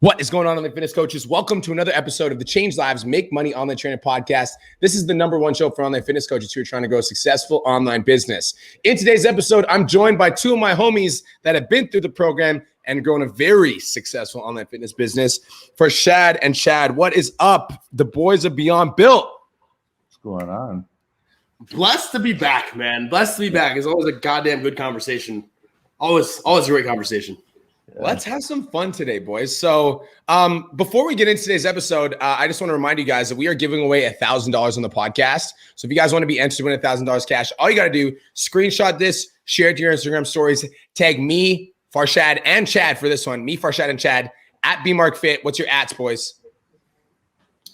What is going on the fitness coaches? Welcome to another episode of the Change Lives, Make Money Online Training podcast. This is the #1 show for online fitness coaches who are trying to grow a successful online business. In today's episode, I'm joined by two of my homies that have been through the program and grown a very successful online fitness business. Farshad and Chad, what is up? The boys are beyond built. What's going on? Blessed to be back, man. Blessed to be back. It's always a goddamn good conversation. Always a great conversation. Let's have some fun today, boys. So before we get into today's episode, I just want to remind you guys that we are giving away $1,000 on the podcast. So if you guys want to be entered to win $1,000 cash, all you got to do, screenshot this, share it to your Instagram stories, tag me, Farshad, and Chad for this one. Me, Farshad, and Chad at BMarkFit. What's your ats, boys?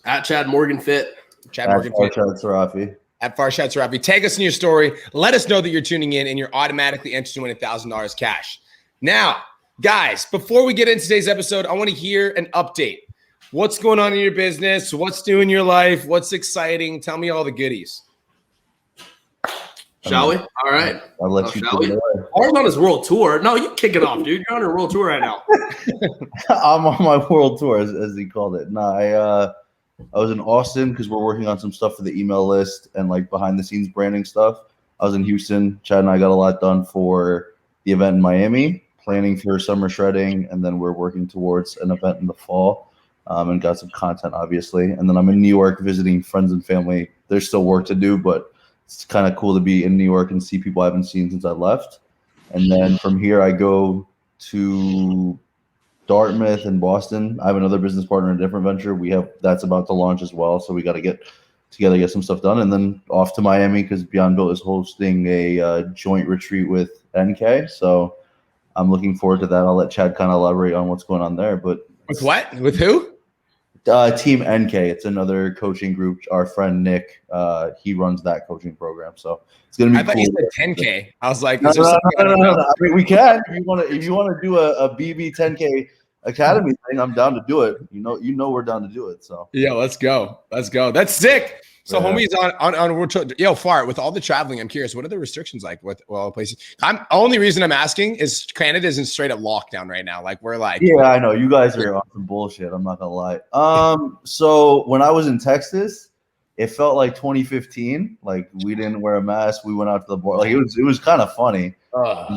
At Chad Morgan Fit. Chad Morgan Fit. Farshad Sarafi. At Farshad Sarafi. Tag us in your story. Let us know that you're tuning in, and you're automatically entered to win $1,000 cash. Now, guys, before we get into today's episode, I want to hear an update. What's going on in your business? What's new in your life? What's exciting? Tell me all the goodies. Shall we? All right. I'll let you do it. Ar's on his world tour. No, you kick it off, dude. You're on a world tour right now. I'm on my world tour, as he called it. No, I was in Austin because we're working on some stuff for the email list and like behind the scenes branding stuff. I was in Houston. Chad and I got a lot done for the event in Miami, planning for summer shredding, and then we're working towards an event in the fall and got some content, obviously. And then I'm in New York visiting friends and family. There's still work to do, but it's kind of cool to be in New York and see people I haven't seen since I left. And then from here, I go to Dartmouth and Boston. I have another business partner in a different venture. That's about to launch as well, so we got to get together, get some stuff done, and then off to Miami because Beyond Built is hosting a joint retreat with NK. So I'm looking forward to that. I'll let Chad kind of elaborate on what's going on there. But with what? With who? Team NK. It's another coaching group. Our friend Nick, he runs that coaching program. So it's gonna be. I thought cool. You said 10K. I was like, no. I mean, we can. If you want to do a BB 10K Academy thing, I'm down to do it. You know, we're down to do it. So yeah, let's go. That's sick. So yeah. Homies on world tour. Yo, Far, with all the traveling, I'm curious, what are the restrictions like with all the places? Only reason I'm asking is Canada's in straight up lockdown right now. Like we're like, yeah, I know you guys are on some bullshit. I'm not gonna lie. So when I was in Texas, it felt like 2015. Like we didn't wear a mask. We went out to the bar. Like it was kind of funny.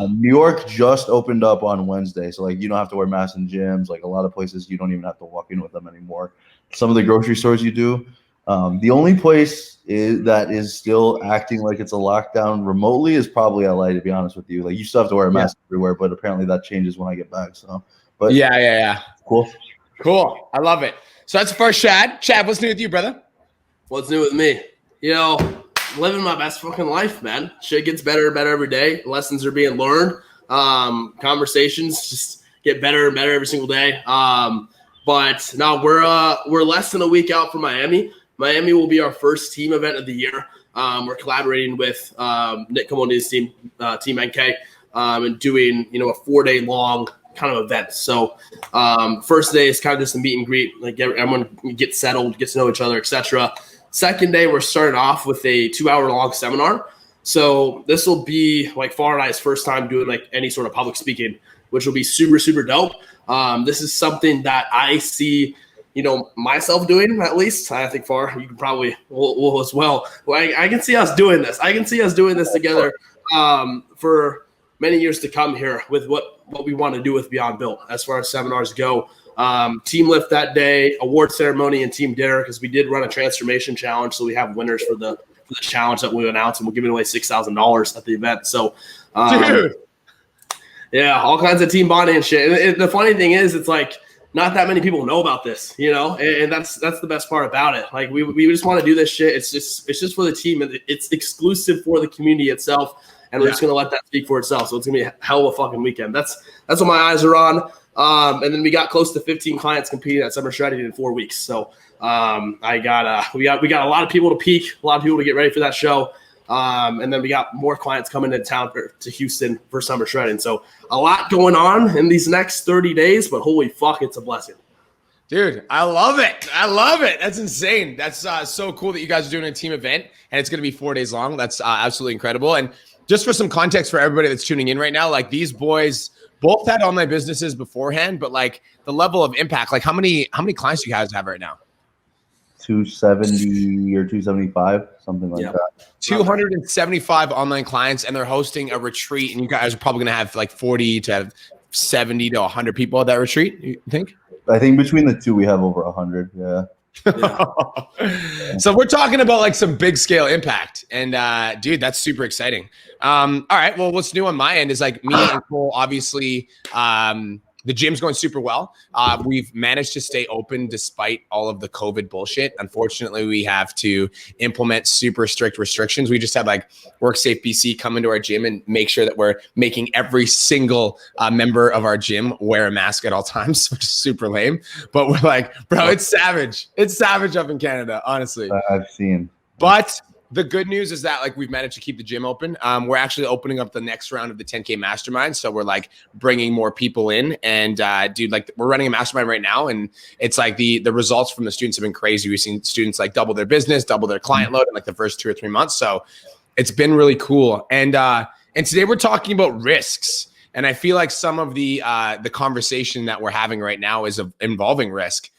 New York just opened up on Wednesday, so like you don't have to wear masks in gyms. Like a lot of places, you don't even have to walk in with them anymore. Some of the grocery stores you do. The only place that is still acting like it's a lockdown remotely is probably LA, to be honest with you. Like you still have to wear a mask everywhere, but apparently that changes when I get back. So, but yeah. Cool. I love it. So that's first Chad. Chad, what's new with you, brother? What's new with me? Living my best fucking life, man. Shit gets better and better every day. Lessons are being learned. Conversations just get better and better every single day. But no, we're less than a week out from Miami. Miami will be our first team event of the year. We're collaborating with Nick Camondi's team, Team NK, and doing a 4-day long kind of event. So first day is kind of just a meet and greet, like everyone gets settled, gets to know each other, etc. Second day, we're starting off with a 2-hour long seminar. So this will be like Far and I's first time doing like any sort of public speaking, which will be super, super dope. This is something that I see, myself doing, at least. I think Far, you can probably will as well. I can see us doing this. I can see us doing this together for many years to come here with what we want to do with Beyond Built as far as seminars go. Team lift that day, award ceremony, and team dinner, because we did run a transformation challenge. So we have winners for the challenge that we announced, and we're giving away $6,000 at the event. So, dude. Yeah, all kinds of team bonding and shit. And the funny thing is, it's like not that many people know about this, and that's the best part about it. Like we just want to do this shit. It's just for the team, and it's exclusive for the community itself. And we're just gonna let that speak for itself. So it's gonna be a hell of a fucking weekend. That's what my eyes are on. And then we got close to 15 clients competing at Summer Shredding in 4 weeks. So we got a lot of people to peak, a lot of people to get ready for that show. And then we got more clients coming into town to Houston for Summer Shredding. So a lot going on in these next 30 days, but holy fuck, it's a blessing. Dude, I love it. That's insane. That's so cool that you guys are doing a team event, and it's going to be 4 days long. That's absolutely incredible. And just for some context for everybody that's tuning in right now, like these boys both had online businesses beforehand, but like the level of impact, like how many clients do you guys have right now? 270 or 275, something like that. 275 online clients, and they're hosting a retreat, and you guys are probably going to have like 40 to 70 to 100 people at that retreat, you think? I think between the two, we have over 100. Yeah. So we're talking about like some big scale impact, and dude, that's super exciting. All right, well, what's new on my end is like me and Cole, obviously, the gym's going super well. We've managed to stay open despite all of the COVID bullshit. Unfortunately, we have to implement super strict restrictions. We just had like WorkSafe BC come into our gym and make sure that we're making every single member of our gym wear a mask at all times, which is super lame. But we're like, bro, it's savage. It's savage up in Canada, honestly. I've seen. But the good news is that like we've managed to keep the gym open. We're actually opening up the next round of the 10K mastermind. So we're like bringing more people in, and dude, like we're running a mastermind right now. And it's like the results from the students have been crazy. We've seen students like double their business, double their client load in like the first 2 or 3 months. So it's been really cool. And today we're talking about risks. And I feel like some of the conversation that we're having right now is involving risk,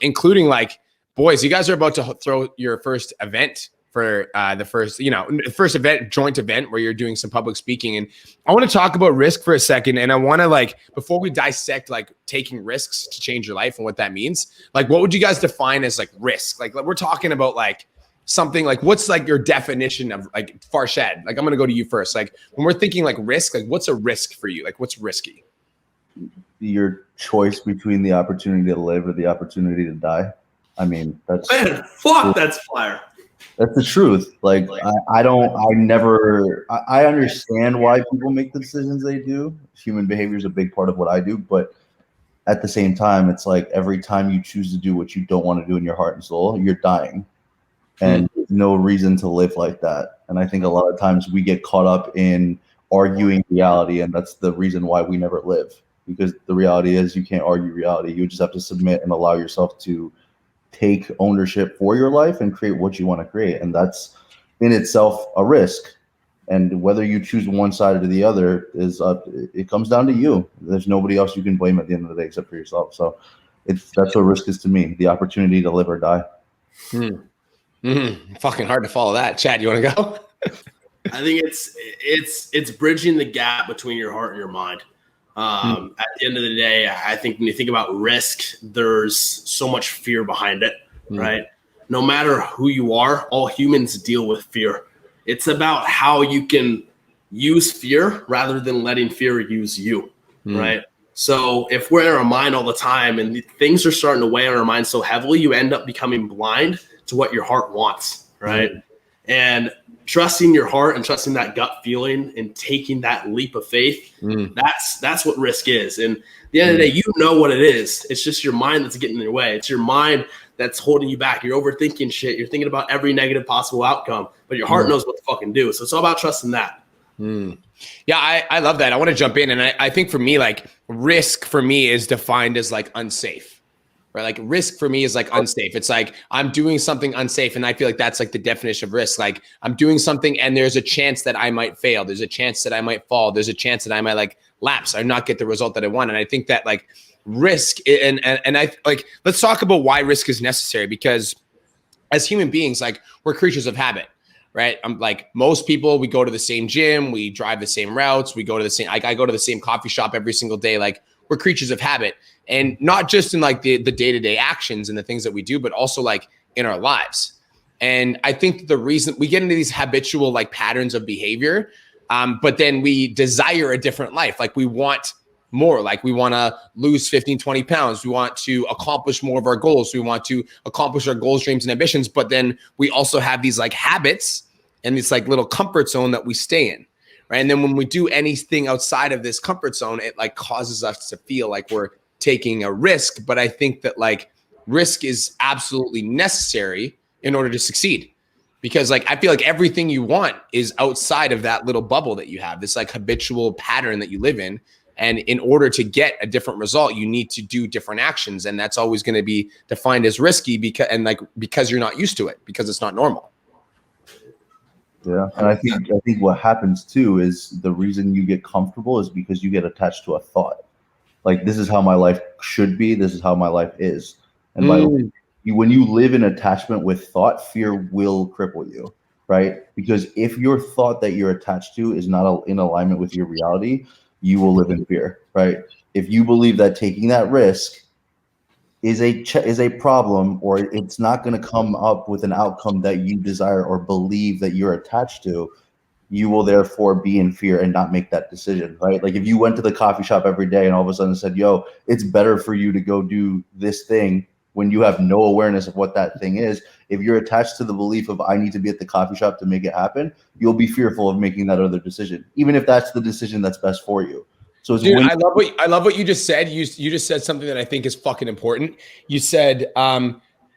including like, boys, you guys are about to throw your first event for the first event, joint event where you're doing some public speaking. And I want to talk about risk for a second. And I want to like, before we dissect like taking risks to change your life and what that means, like what would you guys define as like risk? Like we're talking about like something like, what's like your definition of like Farshad? Like I'm going to go to you first. Like when we're thinking like risk, like what's a risk for you? Like what's risky? Your choice between the opportunity to live or the opportunity to die. I mean, that's fire. That's the truth. Like I understand why people make the decisions they do. Human behavior is a big part of what I do, but at the same time, it's like every time you choose to do what you don't want to do in your heart and soul, you're dying. And there's no reason to live like that. And I think a lot of times we get caught up in arguing reality, and that's the reason why we never live. Because the reality is you can't argue reality. You just have to submit and allow yourself to take ownership for your life and create what you want to create. And that's in itself a risk. And whether you choose one side or the other is it comes down to you. There's nobody else you can blame at the end of the day except for yourself. So that's what risk is to me, the opportunity to live or die. Fucking hard to follow that. Chad, you want to go? I think it's bridging the gap between your heart and your mind. At the end of the day, I think when you think about risk, there's so much fear behind it, right? No matter who you are, all humans deal with fear. It's about how you can use fear rather than letting fear use you, right? So if we're in our mind all the time and things are starting to weigh on our mind so heavily, you end up becoming blind to what your heart wants, right? And trusting your heart and trusting that gut feeling and taking that leap of faith, that's what risk is. And at the end of the day, you know what it is. It's just your mind that's getting in your way. It's your mind that's holding you back. You're overthinking shit. You're thinking about every negative possible outcome, but your heart knows what to fucking do. So it's all about trusting that. Yeah, I love that. I want to jump in. And I think for me, like risk for me is defined as like unsafe. Right? Like risk for me is like unsafe. It's like I'm doing something unsafe. And I feel like that's like the definition of risk. Like I'm doing something and there's a chance that I might fail. There's a chance that I might fall. There's a chance that I might like lapse or not get the result that I want. And I think that like risk and I like, let's talk about why risk is necessary, because as human beings, like we're creatures of habit. Right. I'm like most people, we go to the same gym, we drive the same routes, we go to the same, I go to the same coffee shop every single day. Like we're creatures of habit, and not just in like the day-to-day actions and the things that we do, but also like in our lives. And I think the reason we get into these habitual like patterns of behavior, but then we desire a different life. Like we want more, like we want to lose 15, 20 pounds. We want to accomplish more of our goals. We want to accomplish our goals, dreams, and ambitions. But then we also have these like habits and this like little comfort zone that we stay in. Right. And then when we do anything outside of this comfort zone, it like causes us to feel like we're taking a risk. But I think that like risk is absolutely necessary in order to succeed, because like I feel like everything you want is outside of that little bubble that you have, this like habitual pattern that you live in. And in order to get a different result, you need to do different actions. And that's always going to be defined as risky because you're not used to it, because it's not normal. Yeah, and I think what happens too is the reason you get comfortable is because you get attached to a thought. Like, this is how my life should be. This is how my life is. And when you live in attachment with thought, fear will cripple you, right? Because if your thought that you're attached to is not in alignment with your reality, you will live in fear, right? If you believe that taking that risk is a problem, or it's not going to come up with an outcome that you desire or believe that you're attached to, you will therefore be in fear and not make that decision, right? Like, if you went to the coffee shop every day and all of a sudden said, yo, it's better for you to go do this thing, when you have no awareness of what that thing is, if you're attached to the belief of I need to be at the coffee shop to make it happen, you'll be fearful of making that other decision, even if that's the decision that's best for you. So it's Dude, I love what you just said. You just said something that I think is fucking important. You said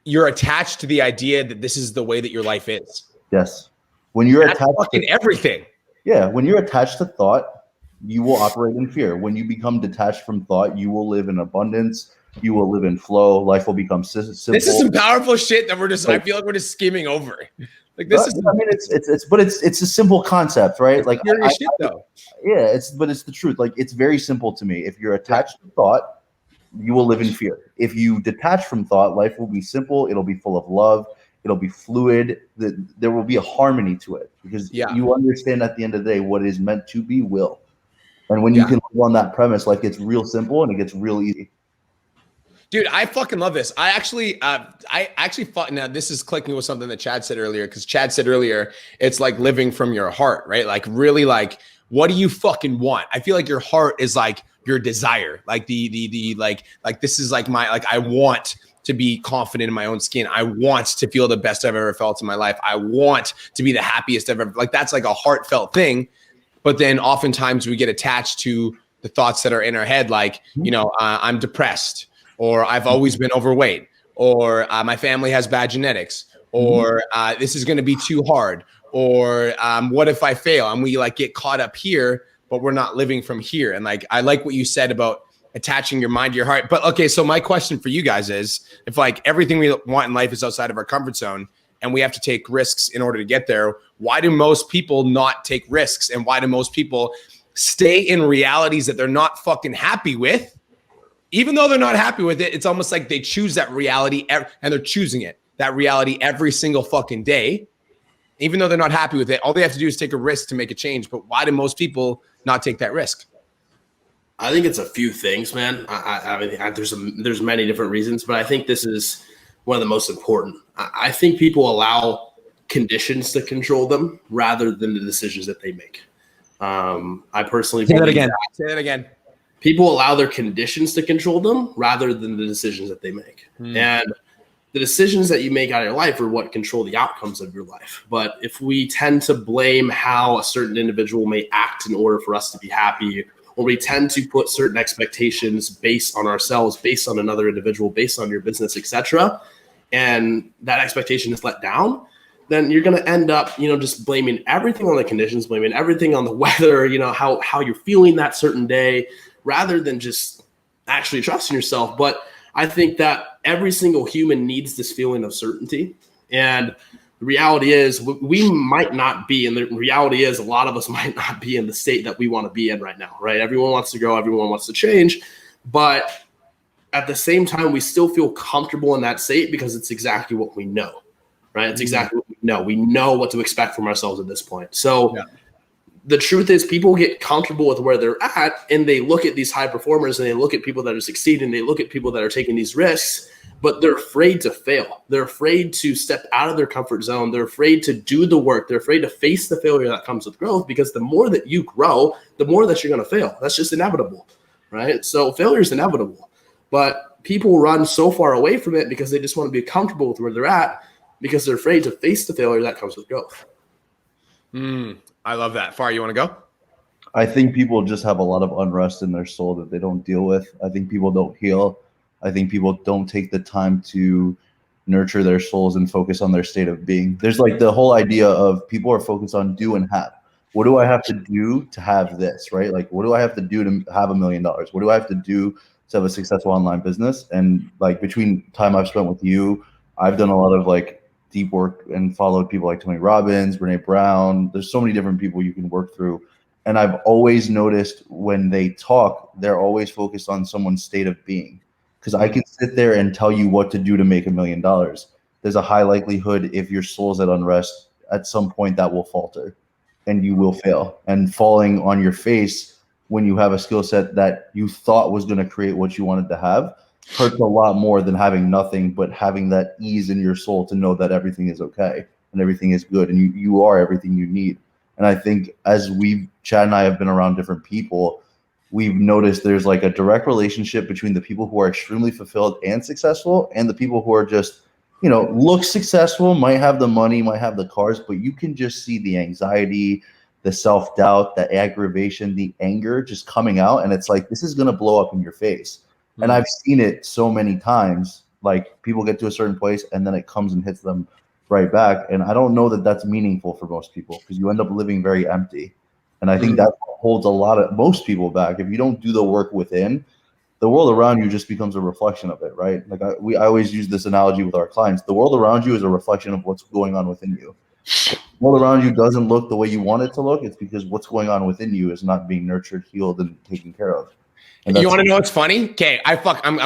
you're attached to the idea that this is the way that your life is. Yes. When you're That's attached fucking to everything. Yeah, when you're attached to thought, you will operate in fear. When you become detached from thought, you will live in abundance. You will live in flow. Life will become simple. This is some powerful shit that I feel like we're just skimming over. Like, this is. I mean, it's a simple concept, right? Like, shit though. Yeah, but it's the truth. Like, it's very simple to me. If you're attached to thought, you will live in fear. If you detach from thought, life will be simple. It'll be full of love. It'll be fluid. There will be a harmony to it, because you understand at the end of the day what is meant to be will. And when you can live on that premise, like, it's real simple and it gets real easy. Dude, I fucking love this. I actually thought, now this is clicking with something that Chad said earlier, because Chad said earlier, it's like living from your heart, right? Like, really, like, what do you fucking want? I feel like your heart is like your desire. Like like this is like I want to be confident in my own skin. I want to feel the best I've ever felt in my life. I want to be the happiest I've ever, like, that's like a heartfelt thing. But then oftentimes we get attached to the thoughts that are in our head. Like, I'm depressed, or I've always been overweight, or my family has bad genetics, or this is going to be too hard, or what if I fail? And we like get caught up here, but we're not living from here. And like, I like what you said about attaching your mind to your heart. But okay, so my question for you guys is, if like everything we want in life is outside of our comfort zone and we have to take risks in order to get there, why do most people not take risks? And why do most people stay in realities that they're not fucking happy with? Even though they're not happy with it, it's almost like they choose that reality and they're choosing that reality every single fucking day. Even though they're not happy with it, all they have to do is take a risk to make a change. But why do most people not take that risk? I think it's a few things, man. There's many different reasons, but I think this is one of the most important. I think people allow conditions to control them rather than the decisions that they make. I personally say that again. People allow their conditions to control them rather than the decisions that they make. And the decisions that you make out of your life are what control the outcomes of your life. But if we tend to blame how a certain individual may act in order for us to be happy, or we tend to put certain expectations based on ourselves, based on another individual, based on your business, etc., and that expectation is let down, then you're going to end up, just blaming everything on the conditions, blaming everything on the weather, how you're feeling that certain day, rather than just actually trusting yourself. But I think that every single human needs this feeling of certainty. And the reality is we might not be, and the reality is a lot of us might not be in the state that we want to be in right now, right? Everyone wants to grow, everyone wants to change, but at the same time, we still feel comfortable in that state because it's exactly what we know, right? It's exactly what we know. We know what to expect from ourselves at this point. So the truth is, people get comfortable with where they're at, and they look at these high performers and they look at people that are succeeding, they look at people that are taking these risks, but they're afraid to fail. They're afraid to step out of their comfort zone. They're afraid to do the work. They're afraid to face the failure that comes with growth, because the more that you grow, the more that you're going to fail. That's just inevitable, right? So failure is inevitable, but people run so far away from it because they just want to be comfortable with where they're at, because they're afraid to face the failure that comes with growth. I love that. Far, you want to go? I think people just have a lot of unrest in their soul that they don't deal with. I think people don't heal. I think people don't take the time to nurture their souls and focus on their state of being. There's like the whole idea of people are focused on do and have. What do I have to do to have this, right? Like, what do I have to do to have $1 million? What do I have to do to have a successful online business? And like, between time I've spent with you, I've done a lot of like deep work and followed people like Tony Robbins, Brene Brown. There's so many different people you can work through. And I've always noticed when they talk, they're always focused on someone's state of being. Because I can sit there and tell you what to do to make $1 million. There's a high likelihood if your soul's at unrest, at some point that will falter and you will fail. And falling on your face when you have a skill set that you thought was going to create what you wanted to have hurts a lot more than having nothing, but having that ease in your soul to know that everything is okay and everything is good and you are everything you need. And I think as Chad and I have been around different people, we've noticed there's like a direct relationship between the people who are extremely fulfilled and successful and the people who are just, look successful, might have the money, might have the cars, but you can just see the anxiety, the self-doubt, the aggravation, the anger just coming out. And it's like, this is going to blow up in your face. Mm-hmm. And I've seen it so many times, like people get to a certain place and then it comes and hits them right back. And I don't know that that's meaningful for most people because you end up living very empty. And I think that holds most people back. If you don't do the work within, the world around you just becomes a reflection of it, right? Like I always use this analogy with our clients. The world around you is a reflection of what's going on within you. If the world around you doesn't look the way you want it to look, it's because what's going on within you is not being nurtured, healed, and taken care of. And you want to know what's funny? Okay, I'm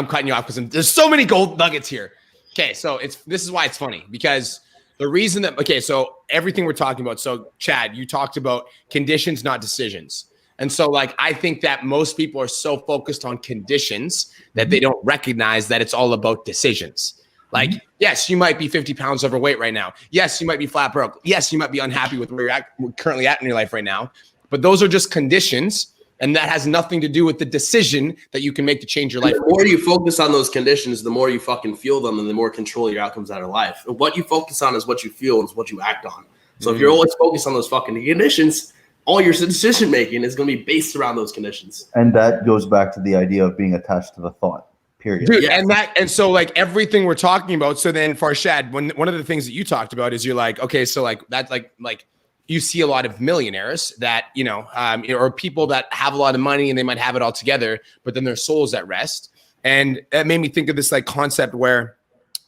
cutting you off because there's so many gold nuggets here. Okay, so this is why it's funny because the reason that so everything we're talking about. So Chad, you talked about conditions, not decisions. And so I think that most people are so focused on conditions that they don't recognize that it's all about decisions. Yes, you might be 50 pounds overweight right now. Yes, you might be flat broke. Yes, you might be unhappy with where you're currently at in your life right now. But those are just conditions. And that has nothing to do with the decision that you can make to change your life. The more you focus on those conditions, the more you fucking feel them and the more control your outcomes out of life. And what you focus on is what you feel and is what you act on. So if you're always focused on those fucking conditions, all your decision making is going to be based around those conditions. And that goes back to the idea of being attached to the thought, period. Dude, and so everything we're talking about. So then Farshad, one of the things that you talked about is you're like, okay, so that's like you see a lot of millionaires that, or people that have a lot of money and they might have it all together, but then their soul's at rest. And that made me think of this concept where,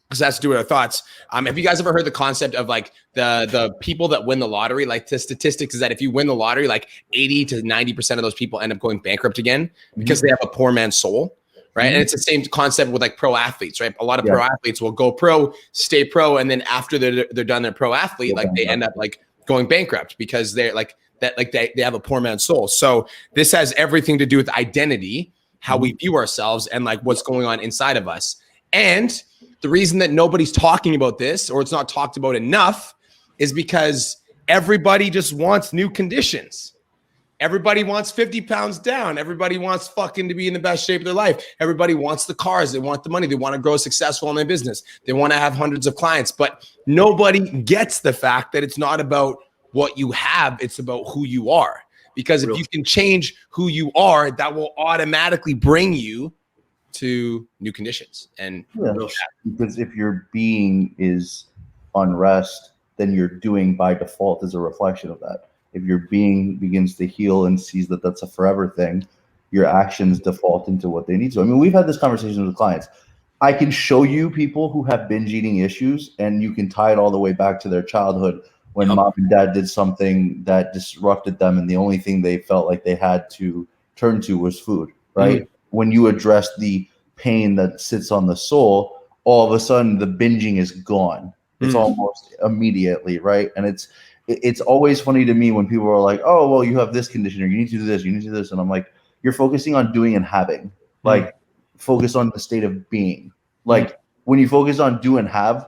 because that's to do with our thoughts. Have you guys ever heard the concept of the people that win the lottery? The statistics is that if you win the lottery, 80 to 90% of those people end up going bankrupt again because they have a poor man's soul, right? And it's the same concept with pro athletes, right? A lot of pro athletes will go pro, stay pro, and then after they're done their pro athlete, they end up going bankrupt because they're they have a poor man's soul. So this has everything to do with identity, how we view ourselves and what's going on inside of us. And the reason that nobody's talking about this or it's not talked about enough is because everybody just wants new conditions. Everybody wants 50 pounds down. Everybody wants fucking to be in the best shape of their life. Everybody wants the cars. They want the money. They want to grow successful in their business. They want to have hundreds of clients, but nobody gets the fact that it's not about what you have. It's about who you are. Because if you can change who you are, that will automatically bring you to new conditions. And because if your being is unrest, then your doing by default is a reflection of that. If your being begins to heal and sees that that's a forever thing, your actions default into what they need to. I mean, we've had this conversation with clients. I can show you people who have binge eating issues and you can tie it all the way back to their childhood when mom and dad did something that disrupted them and the only thing they felt like they had to turn to was food, right? When you address the pain that sits on the soul, all of a sudden the binging is gone. It's almost immediately, right? And it's always funny to me when people are like, oh, well, you have this condition or you need to do this, you need to do this. And I'm like, you're focusing on doing and having. Focus on the state of being. When you focus on do and have,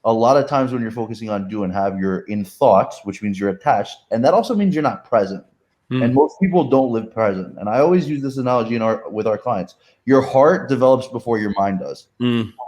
a lot of times when you're focusing on do and have, you're in thoughts, which means you're attached. And that also means you're not present. And most people don't live present. And I always use this analogy with our clients. Your heart develops before your mind does.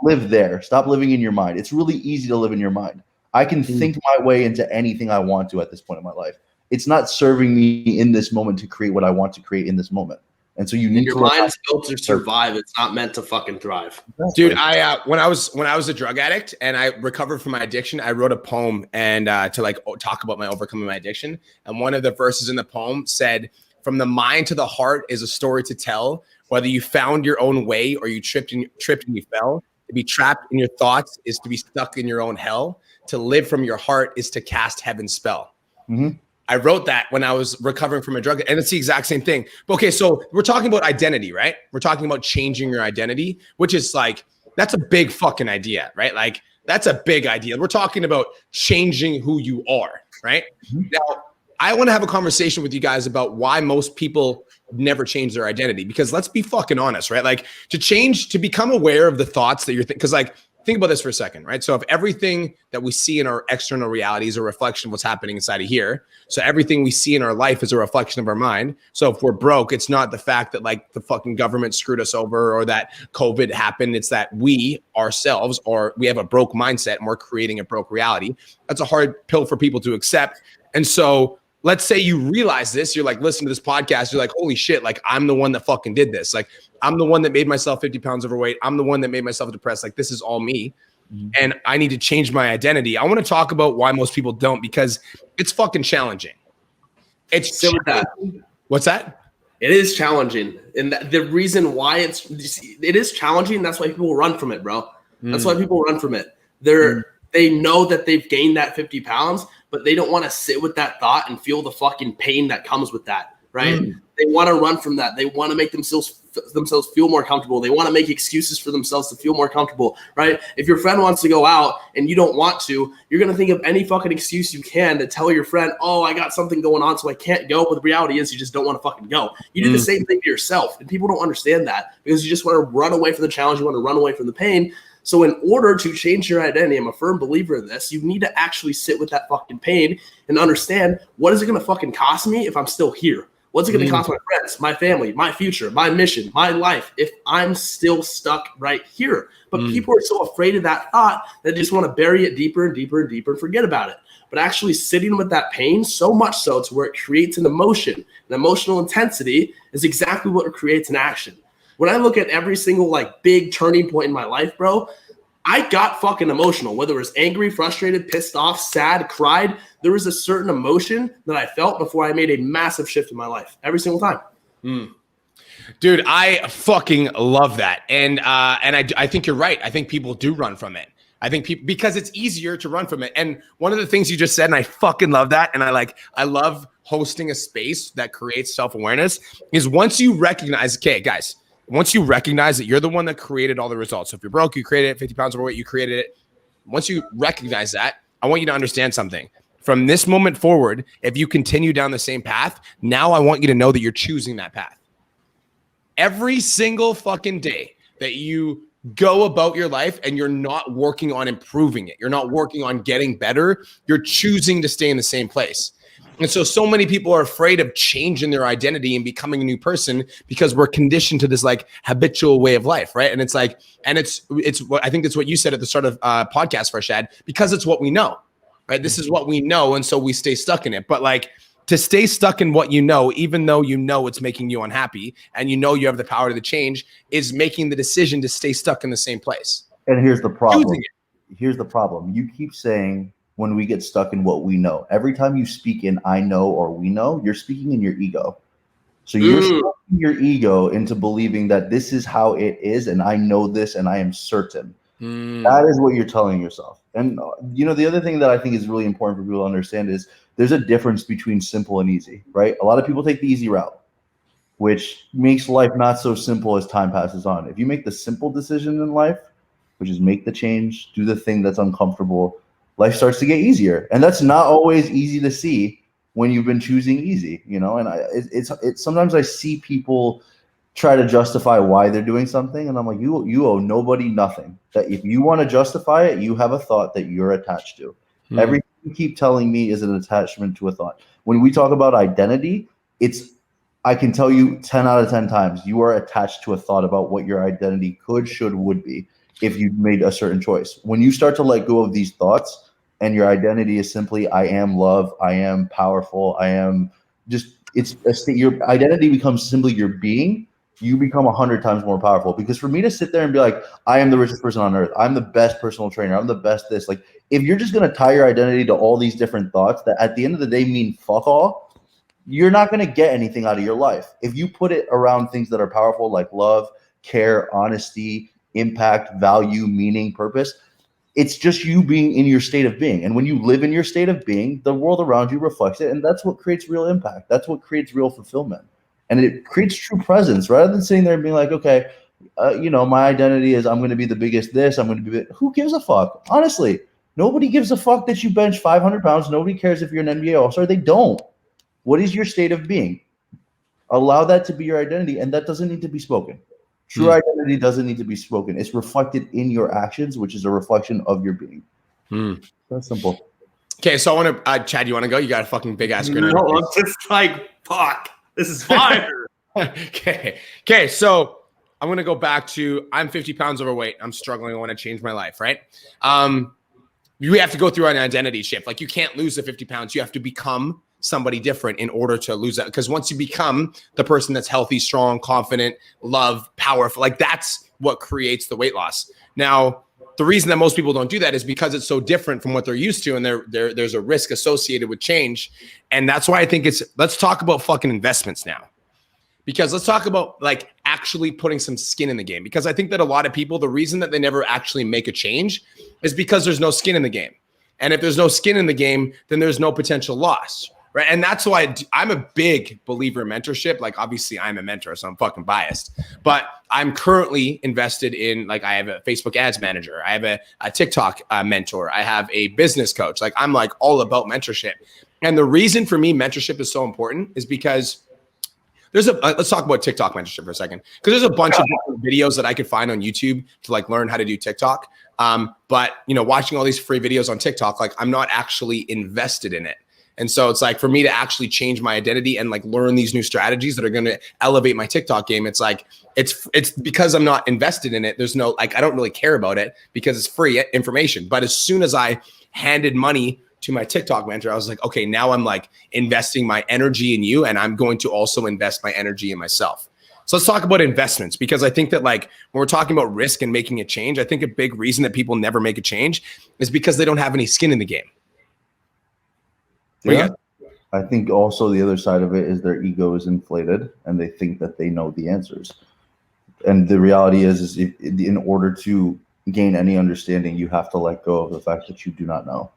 Live there. Stop living in your mind. It's really easy to live in your mind. I can think my way into anything I want to at this point in my life. It's not serving me in this moment to create what I want to create in this moment. And so you need your mind's built to survive. It's not meant to fucking thrive. Dude, when I was a drug addict and I recovered from my addiction, I wrote a poem and to talk about my overcoming my addiction. And one of the verses in the poem said, "From the mind to the heart is a story to tell. Whether you found your own way or you tripped and you fell, To be trapped in your thoughts is to be stuck in your own hell. To live from your heart is to cast heaven's spell. Mm-hmm. I wrote that when I was recovering from a drug, and it's the exact same thing. Okay, so we're talking about identity, right? We're talking about changing your identity, which is like, that's a big fucking idea, right? Like, that's a big idea. We're talking about changing who you are, right? Mm-hmm. Now, I want to have a conversation with you guys about why most people never change their identity, because let's be fucking honest, right? Like, to become aware of the thoughts that you're thinking, because like, think about this for a second, right? So if everything that we see in our external reality is a reflection of what's happening inside of here, so everything we see in our life is a reflection of our mind. So if we're broke, it's not the fact that like the fucking government screwed us over or that COVID happened. It's that we ourselves, or we have a broke mindset and we're creating a broke reality. That's a hard pill for people to accept. And so let's say you realize this, you're like, listening to this podcast, you're like, holy shit, like I'm the one that fucking did this. Like I'm the one that made myself 50 pounds overweight. I'm the one that made myself depressed. Like this is all me. And I need to change my identity. I want to talk about why most people don't, because it's fucking challenging. It's challenging. What's that? It is challenging. And the reason why it is challenging, that's why people run from it, bro. That's why people run from it. They know that they've gained that 50 pounds, but they don't want to sit with that thought and feel the fucking pain that comes with that, right? They want to run from that. They want to make themselves feel more comfortable. They want to make excuses for themselves to feel more comfortable, right? If your friend wants to go out and you don't want to, you're going to think of any fucking excuse you can to tell your friend, oh, I got something going on, so I can't go. But the reality is you just don't want to fucking go. You do the same thing to yourself. And people don't understand that because you just want to run away from the challenge. You want to run away from the pain. So in order to change your identity, I'm a firm believer in this, you need to actually sit with that fucking pain and understand, what is it going to fucking cost me if I'm still here? What's it going to cost my friends, my family, my future, my mission, my life if I'm still stuck right here? But people are so afraid of that thought that they just want to bury it deeper and deeper and deeper and forget about it. But actually sitting with that pain, so much so to where it creates an emotion, an emotional intensity is exactly what creates an action. When I look at every single like big turning point in my life, bro, I got fucking emotional, whether it was angry, frustrated, pissed off, sad, cried. There was a certain emotion that I felt before I made a massive shift in my life every single time. Dude, I fucking love that. And I think you're right. I think people do run from it. I think people, because it's easier to run from it. And one of the things you just said, and I fucking love that, and I love hosting a space that creates self-awareness, is once you recognize, okay, guys, once you recognize that you're the one that created all the results. So if you're broke, you created it, 50 pounds overweight, you created it. Once you recognize that, I want you to understand something. From this moment forward, if you continue down the same path, now I want you to know that you're choosing that path. Every single fucking day that you go about your life and you're not working on improving it, you're not working on getting better, you're choosing to stay in the same place. And so many people are afraid of changing their identity and becoming a new person because we're conditioned to this like habitual way of life, right? And it's like, and it's what I think that's what you said at the start of podcast, Farshad, because it's what we know, right? This is what we know, and so we stay stuck in it. But like to stay stuck in what you know, even though you know it's making you unhappy and you know you have the power to change, is making the decision to stay stuck in the same place. And here's the problem. Here's the problem. You keep saying, when we get stuck in what we know. Every time you speak in I know or we know, you're speaking in your ego. So you're speaking your ego into believing that this is how it is and I know this and I am certain. That is what you're telling yourself. And you know, the other thing that I think is really important for people to understand is there's a difference between simple and easy, right? A lot of people take the easy route, which makes life not so simple as time passes on. If you make the simple decision in life, which is make the change, do the thing that's uncomfortable, life starts to get easier. And that's not always easy to see when you've been choosing easy, you know? And it's sometimes I see people try to justify why they're doing something. And I'm like, you owe nobody nothing. That if you want to justify it, you have a thought that you're attached to. Everything you keep telling me is an attachment to a thought. When we talk about identity, I can tell you 10 out of 10 times, you are attached to a thought about what your identity could, should, would be if you made a certain choice. When you start to let go of these thoughts, and your identity is simply, I am love, I am powerful, I am just, it's a state, your identity becomes simply your being, you become 100 times more powerful. Because for me to sit there and be like, I am the richest person on earth, I'm the best personal trainer, I'm the best this, like, if you're just going to tie your identity to all these different thoughts that at the end of the day mean fuck all, you're not going to get anything out of your life. If you put it around things that are powerful, like love, care, honesty, impact, value, meaning, purpose. It's just you being in your state of being. And when you live in your state of being, the world around you reflects it. And that's what creates real impact. That's what creates real fulfillment. And it creates true presence rather than sitting there and being like, okay, my identity is I'm going to be the biggest this. I'm going to be who gives a fuck? Honestly, nobody gives a fuck that you bench 500 pounds. Nobody cares if you're an NBA All-Star. They don't. What is your state of being? Allow that to be your identity. And that doesn't need to be spoken. True identity doesn't need to be spoken. It's reflected in your actions, which is a reflection of your being. That's simple. Okay, so I want to, Chad, you want to go? You got a fucking big ass grin. No, I'm just like, fuck. This is fire. Okay, so I'm going to go back to I'm 50 pounds overweight. I'm struggling. I want to change my life, right? You have to go through an identity shift. Like you can't lose the 50 pounds. You have to become somebody different in order to lose that. Because once you become the person that's healthy, strong, confident, love, powerful, like that's what creates the weight loss. Now, the reason that most people don't do that is because it's so different from what they're used to. And there's a risk associated with change. And that's why I think let's talk about fucking investments now. Because let's talk about like actually putting some skin in the game. Because I think that a lot of people, the reason that they never actually make a change is because there's no skin in the game. And if there's no skin in the game, then there's no potential loss. Right. And that's why I'm a big believer in mentorship. Like, obviously, I'm a mentor, so I'm fucking biased. But I'm currently invested in, like, I have a Facebook ads manager. I have a TikTok mentor. I have a business coach. Like, I'm like all about mentorship. And the reason for me mentorship is so important is because let's talk about TikTok mentorship for a second. Because there's a bunch of different videos that I could find on YouTube to like learn how to do TikTok. But, watching all these free videos on TikTok, like I'm not actually invested in it. And so it's like for me to actually change my identity and like learn these new strategies that are going to elevate my TikTok game. It's like, it's because I'm not invested in it. There's no, like, I don't really care about it because it's free information. But as soon as I handed money to my TikTok mentor, I was like, okay, now I'm like investing my energy in you. And I'm going to also invest my energy in myself. So let's talk about investments, because I think that like when we're talking about risk and making a change, I think a big reason that people never make a change is because they don't have any skin in the game. Yeah. I think also the other side of it is their ego is inflated and they think that they know the answers. And the reality is if in order to gain any understanding, you have to let go of the fact that you do not know.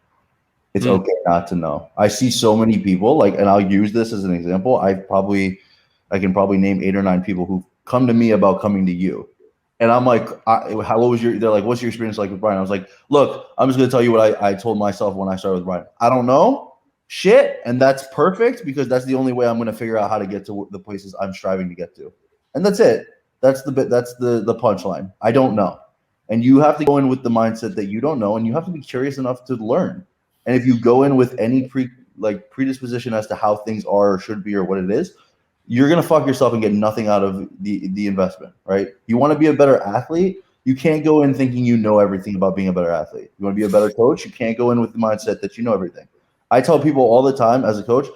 It's okay not to know. I see so many people like, and I'll use this as an example. I can probably name 8 or 9 people who come to me about coming to you. And I'm like, they're like, what's your experience like with Brian? I was like, look, I'm just going to tell you what I told myself when I started with Brian. I don't know. Shit, and that's perfect because that's the only way I'm going to figure out how to get to the places I'm striving to get to, and that's it. That's the bit. That's the punchline. I don't know, and you have to go in with the mindset that you don't know, and you have to be curious enough to learn. And if you go in with any predisposition as to how things are or should be or what it is, you're gonna fuck yourself and get nothing out of the investment. Right? You want to be a better athlete. You can't go in thinking you know everything about being a better athlete. You want to be a better coach. You can't go in with the mindset that you know everything. I tell people all the time as a coach,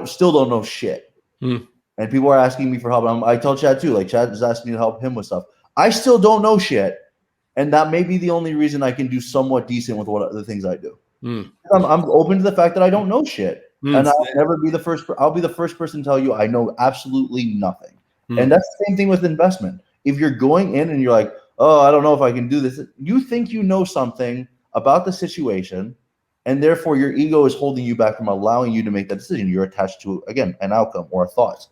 still don't know shit. And people are asking me for help. And I tell Chad too, like Chad is asking me to help him with stuff. I still don't know shit. And that may be the only reason I can do somewhat decent with what the things I do. I'm open to the fact that I don't know shit. And I'll never be the first. I'll be the first person to tell you I know absolutely nothing. And that's the same thing with investment. If you're going in and you're like, oh, I don't know if I can do this. You think you know something about the situation. And therefore, your ego is holding you back from allowing you to make that decision. You're attached to, again, an outcome or a thought.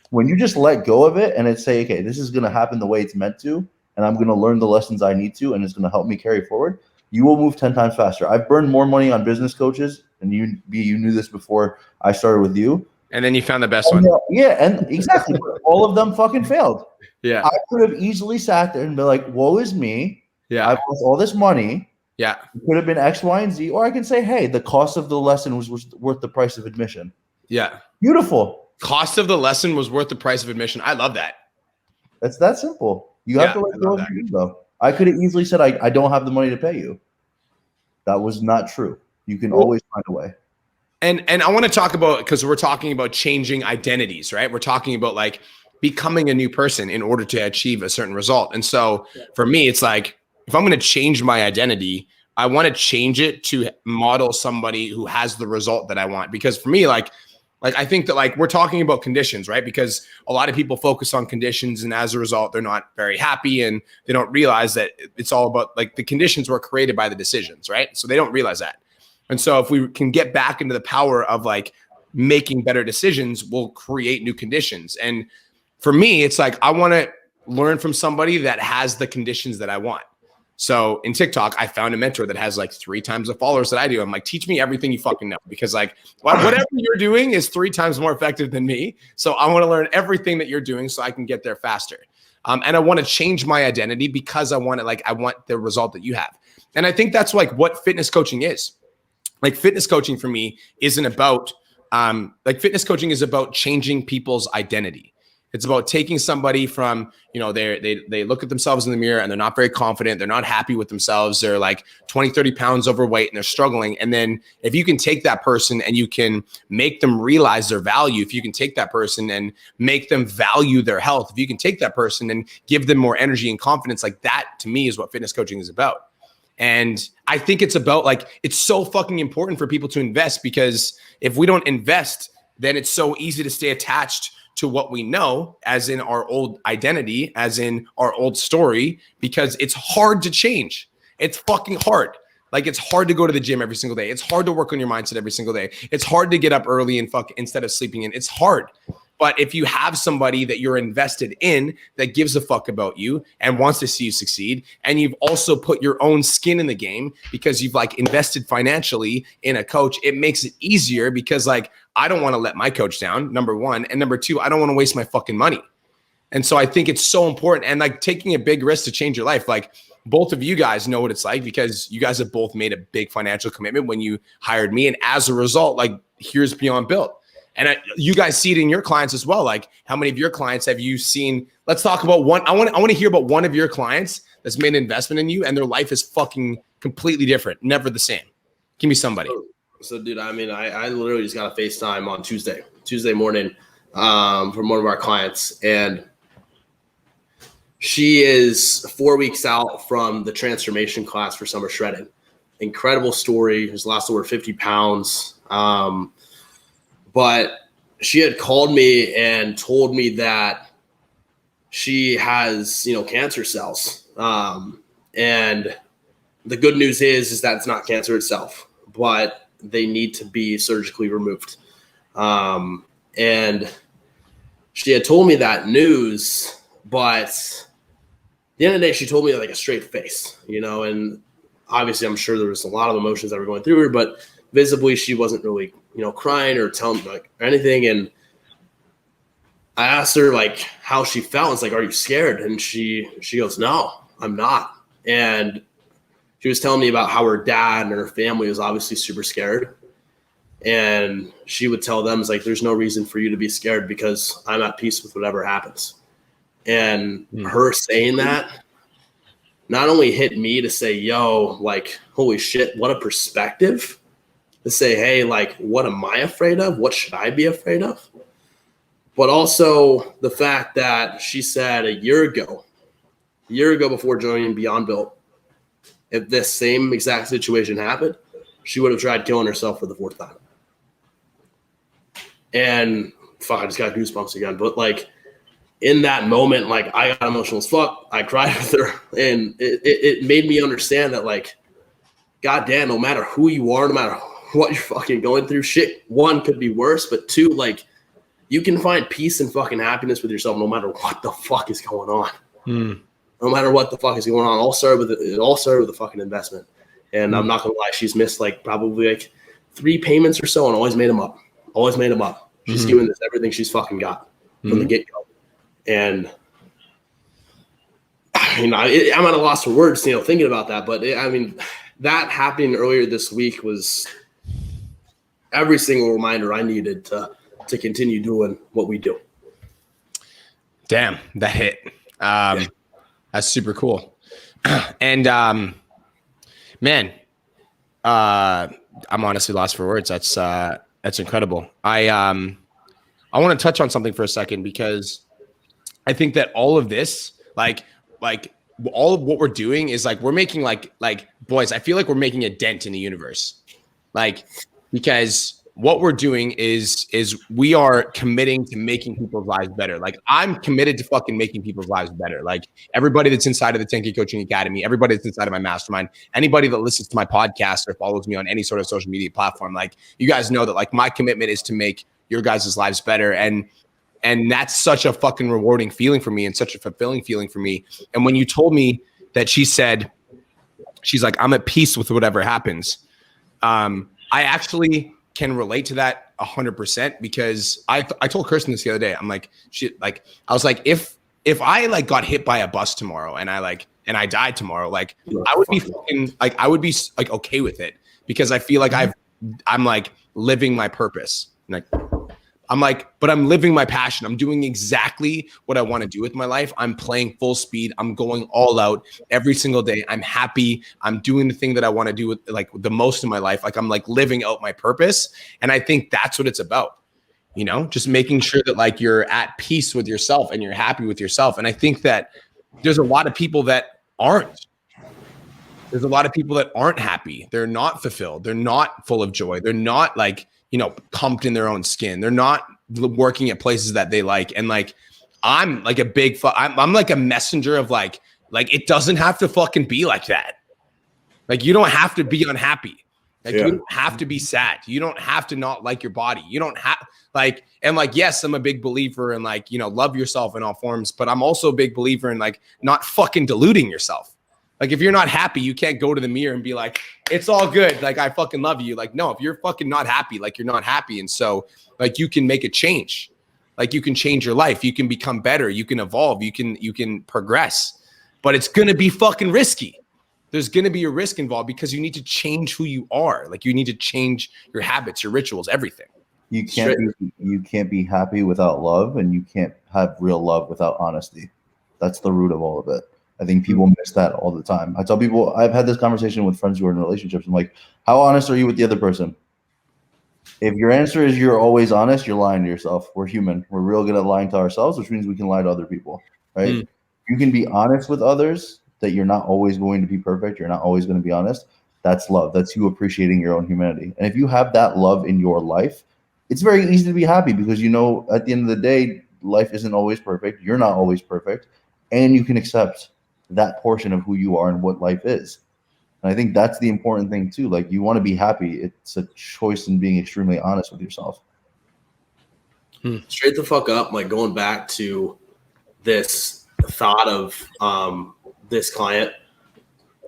When you just let go of it and it's say, okay, this is going to happen the way it's meant to, and I'm going to learn the lessons I need to, and it's going to help me carry forward, you will move 10 times faster. I've burned more money on business coaches, and you knew this before I started with you. And then you found the best one. Yeah, and exactly. All of them fucking failed. Yeah. I could have easily sat there and been like, woe is me. Yeah. I've lost all this money. Yeah. It could have been X, Y, and Z. Or I can say, hey, the cost of the lesson was worth the price of admission. Yeah. Beautiful. Cost of the lesson was worth the price of admission. I love that. It's that simple. You have to let go of your ego. I could have easily said, I don't have the money to pay you. That was not true. You can always find a way. And I want to talk about, because we're talking about changing identities, right? We're talking about like becoming a new person in order to achieve a certain result. And so for me, it's like, if I'm going to change my identity, I want to change it to model somebody who has the result that I want. Because for me, like Like, I think that like we're talking about conditions, right? Because a lot of people focus on conditions and as a result, they're not very happy and they don't realize that it's all about like the conditions were created by the decisions, right? So they don't realize that. And so if we can get back into the power of like making better decisions, we'll create new conditions. And for me, it's like I want to learn from somebody that has the conditions that I want. So in TikTok, I found a mentor that has like 3 times the followers that I do. I'm like, teach me everything you fucking know, because like whatever you're doing is 3 times more effective than me. So I want to learn everything that you're doing so I can get there faster. And I want to change my identity because I want the result that you have. And I think that's like what fitness coaching is. Like fitness coaching for me isn't about fitness coaching is about changing people's identity. It's about taking somebody from, they look at themselves in the mirror and they're not very confident. They're not happy with themselves. They're like 20, 30 pounds overweight and they're struggling. And then if you can take that person and you can make them realize their value, if you can take that person and make them value their health, if you can take that person and give them more energy and confidence, like that to me is what fitness coaching is about. And I think it's about like, it's so fucking important for people to invest, because if we don't invest, then it's so easy to stay attached to what we know, as in our old identity, as in our old story, because it's hard to change. It's fucking hard. Like it's hard to go to the gym every single day. It's hard to work on your mindset every single day. It's hard to get up early and instead of sleeping in. It's hard. But if you have somebody that you're invested in that gives a fuck about you and wants to see you succeed, and you've also put your own skin in the game because you've like invested financially in a coach, it makes it easier, because like I don't want to let my coach down, number one. And number two, I don't want to waste my fucking money. And so I think it's so important, and like taking a big risk to change your life. Like both of you guys know what it's like, because you guys have both made a big financial commitment when you hired me. And as a result, like here's Beyond Built. And you guys see it in your clients as well. Like how many of your clients have you seen? Let's talk about one. I want to hear about one of your clients that's made an investment in you and their life is fucking completely different. Never the same. Give me somebody. So dude, I mean, I literally just got a FaceTime on Tuesday morning from one of our clients. And she is 4 weeks out from the transformation class for summer shredding. Incredible story. She's lost over 50 pounds. But she had called me and told me that she has, cancer cells. And the good news is that it's not cancer itself, but they need to be surgically removed. And she had told me that news, but at the end of the day, she told me like a straight face, and obviously I'm sure there was a lot of emotions that were going through her, but visibly she wasn't really crying or telling like anything. And I asked her like how she felt. It's like, are you scared? And she goes, no, I'm not. And she was telling me about how her dad and her family was obviously super scared. And she would tell them, it's like, there's no reason for you to be scared because I'm at peace with whatever happens. And her saying that not only hit me to say, yo, like, holy shit, what a perspective. To say, hey, like, what am I afraid of? What should I be afraid of? But also the fact that she said a year ago before joining Beyond Built, if this same exact situation happened, she would have tried killing herself for the 4th time. And fuck, I just got goosebumps again. But like in that moment, like I got emotional as fuck. I cried with her, and it made me understand that like, goddamn, no matter who you are, no matter what you're fucking going through, shit, one, could be worse, but two, like you can find peace and fucking happiness with yourself no matter what the fuck is going on. No matter what the fuck is going on. It all started with a fucking investment. And I'm not gonna lie, she's missed like probably like 3 payments or so and always made them up. She's doing this everything she's fucking got from the get-go. And I'm at a loss for words, thinking about that. But that happening earlier this week was every single reminder I needed to continue doing what we do. Damn, that hit. That's super cool. And man, I'm honestly lost for words. That's incredible. I want to touch on something for a second, because I think that all of this, like all of what we're doing is like, we're making like boys, I feel like we're making a dent in the universe. Like, because what we're doing is we are committing to making people's lives better. Like I'm committed to fucking making people's lives better. Like everybody that's inside of the 10K Coaching Academy, everybody that's inside of my mastermind, anybody that listens to my podcast or follows me on any sort of social media platform, like you guys know that like my commitment is to make your guys' lives better. And that's such a fucking rewarding feeling for me and such a fulfilling feeling for me. And when you told me that she's like, I'm at peace with whatever happens. I actually can relate to that 100% because I told Kirsten this the other day. I'm like, I was like, if I like got hit by a bus tomorrow and I died tomorrow, like I would be fucking like, I would be like okay with it because I feel like I'm like living my purpose. Like, but I'm living my passion. I'm doing exactly what I want to do with my life. I'm playing full speed. I'm going all out every single day. I'm happy. I'm doing the thing that I want to do with like the most in my life. Like I'm like living out my purpose. And I think that's what it's about, you know, just making sure that like you're at peace with yourself and you're happy with yourself. And I think that there's a lot of people that aren't. There's a lot of people that aren't happy. They're not fulfilled. They're not full of joy. They're not like, you know, pumped in their own skin. They're not working at places that they like. And like, I'm like I'm like a messenger of like it doesn't have to fucking be like that. Like you don't have to be unhappy. Like you don't have to be sad. You don't have to not like your body. You don't have like, and like, yes, I'm a big believer in like, you know, love yourself in all forms, but I'm also a big believer in like not fucking deluding yourself. Like if you're not happy, you can't go to the mirror and be like, it's all good. Like I fucking love you. Like, no, if you're fucking not happy, like you're not happy. And so like you can make a change. Like you can change your life. You can become better. You can evolve. You can progress, but it's going to be fucking risky. There's going to be a risk involved because you need to change who you are. Like you need to change your habits, your rituals, everything. You can't be happy without love, and you can't have real love without honesty. That's the root of all of it. I think people miss that all the time. I tell people, I've had this conversation with friends who are in relationships. I'm like, how honest are you with the other person? If your answer is you're always honest, you're lying to yourself. We're human. We're real good at lying to ourselves, which means we can lie to other people, right? You can be honest with others that you're not always going to be perfect. You're not always going to be honest. That's love. That's you appreciating your own humanity. And if you have that love in your life, it's very easy to be happy because you know at the end of the day, life isn't always perfect. You're not always perfect. And you can accept that portion of who you are and what life is. And I think that's the important thing too. Like you want to be happy. It's a choice in being extremely honest with yourself. Straight the fuck up. Like going back to this thought of this client,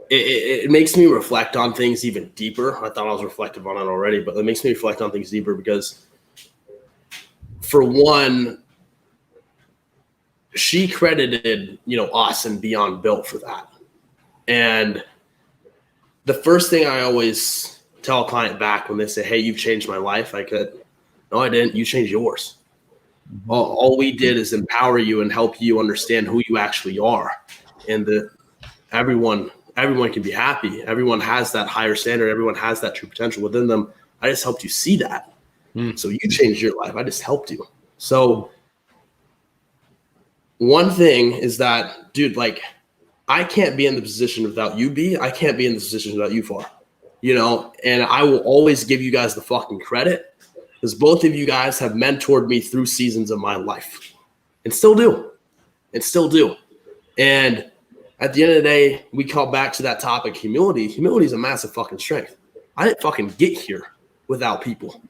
it makes me reflect on things even deeper. I thought I was reflective on it already, but it makes me reflect on things deeper because for one, she credited, you know, us and Beyond Built for that. And the first thing I always tell a client back when they say, hey, you've changed my life, no, I didn't. You changed yours. All we did is empower you and help you understand who you actually are. And that everyone can be happy. Everyone has that higher standard. Everyone has that true potential within them. I just helped you see that. So you changed your life. I just helped you. So one thing is that, dude, like I can't be in the position without you, B. I can't be in the position without you, Far. You know, and I will always give you guys the fucking credit because both of you guys have mentored me through seasons of my life and still do. And at the end of the day, we call back to that topic, humility. Humility is a massive fucking strength. I didn't fucking get here without people.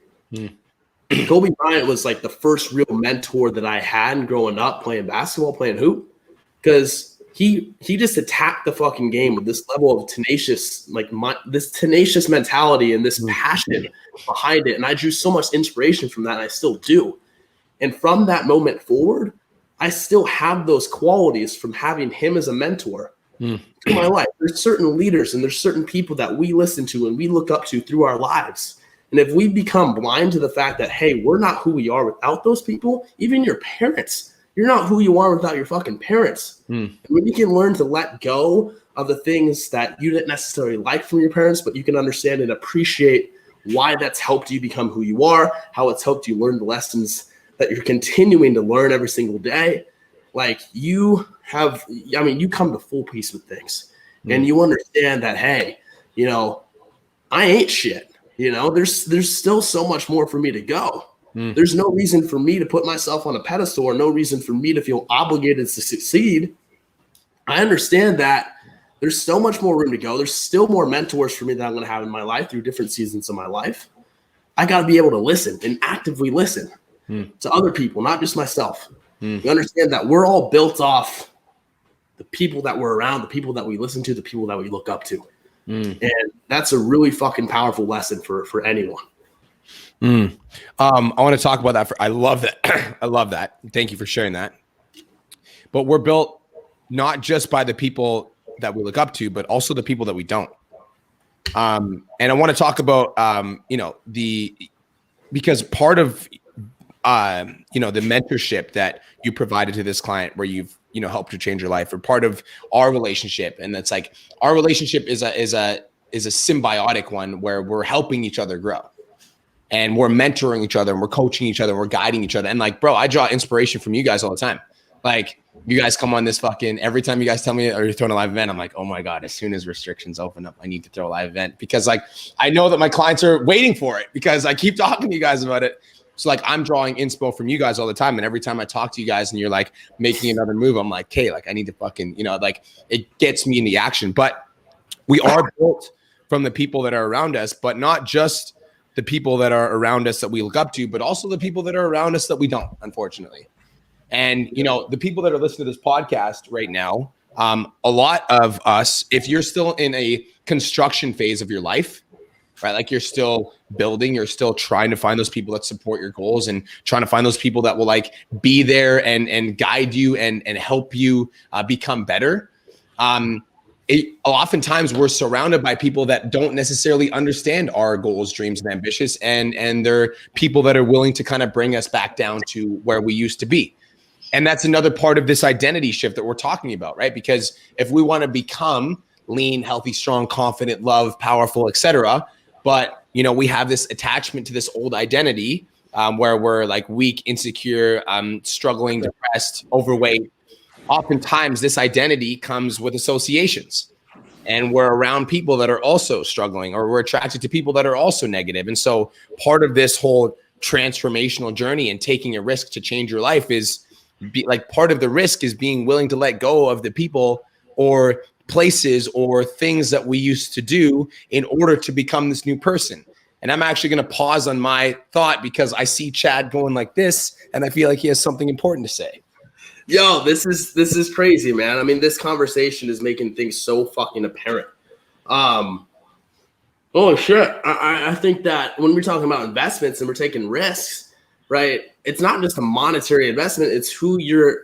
Kobe Bryant was like the first real mentor that I had growing up playing basketball, playing hoop, because he just attacked the fucking game with this level of tenacious, like this tenacious mentality and this passion behind it. And I drew so much inspiration from that, and I still do. And from that moment forward, I still have those qualities from having him as a mentor through my life. There's certain leaders and there's certain people that we listen to and we look up to through our lives. And if we become blind to the fact that, hey, we're not who we are without those people, even your parents, you're not who you are without your fucking parents. And when you can learn to let go of the things that you didn't necessarily like from your parents, but you can understand and appreciate why that's helped you become who you are, how it's helped you learn the lessons that you're continuing to learn every single day. Like you come to full peace with things and you understand that, hey, you know, I ain't shit. You know, there's still so much more for me to go. There's no reason for me to put myself on a pedestal, or no reason for me to feel obligated to succeed. I understand that there's so much more room to go. There's still more mentors for me that I'm going to have in my life through different seasons of my life. I got to be able to listen and actively listen to other people, not just myself. You understand that we're all built off the people that we're around, the people that we listen to, the people that we look up to. And that's a really fucking powerful lesson for anyone. I want to talk about that. I love that. I love that. Thank you for sharing that. But we're built not just by the people that we look up to, but also the people that we don't. And I want to talk about, because part of, the mentorship that you provided to this client where you've, helped to change your life, or part of our relationship. And that's like, our relationship is a symbiotic one where we're helping each other grow. And we're mentoring each other, and we're coaching each other, and we're guiding each other. And like, bro, I draw inspiration from you guys all the time. Like, you guys come on this every time you guys tell me, or you're throwing a live event, I'm like, oh my God, as soon as restrictions open up, I need to throw a live event, because like, I know that my clients are waiting for it because I keep talking to you guys about it. So like, I'm drawing inspo from you guys all the time. And every time I talk to you guys and you're like making another move, I'm like, okay, like I need to fucking, like it gets me in the action. But we are built from the people that are around us, but not just the people that are around us that we look up to, but also the people that are around us that we don't, unfortunately. And, the people that are listening to this podcast right now, a lot of us, if you're still in a construction phase of your life, right? Like you're still building, you're still trying to find those people that support your goals, and trying to find those people that will like be there and guide you and help you become better. Oftentimes we're surrounded by people that don't necessarily understand our goals, dreams, and ambitions. And they're people that are willing to kind of bring us back down to where we used to be. And that's another part of this identity shift that we're talking about, right? Because if we want to become lean, healthy, strong, confident, love, powerful, etc., but we have this attachment to this old identity where we're like weak, insecure, struggling, depressed, overweight. Oftentimes this identity comes with associations, and we're around people that are also struggling, or we're attracted to people that are also negative. And so part of this whole transformational journey and taking a risk to change your life is part of the risk is being willing to let go of the people or places or things that we used to do in order to become this new person. And I'm actually going to pause on my thought because I see Chad going like this, and I feel like he has something important to say. Yo, this is crazy, man. I mean, this conversation is making things so fucking apparent. Oh shit. I think that when we're talking about investments and we're taking risks, right? It's not just a monetary investment, it's who you're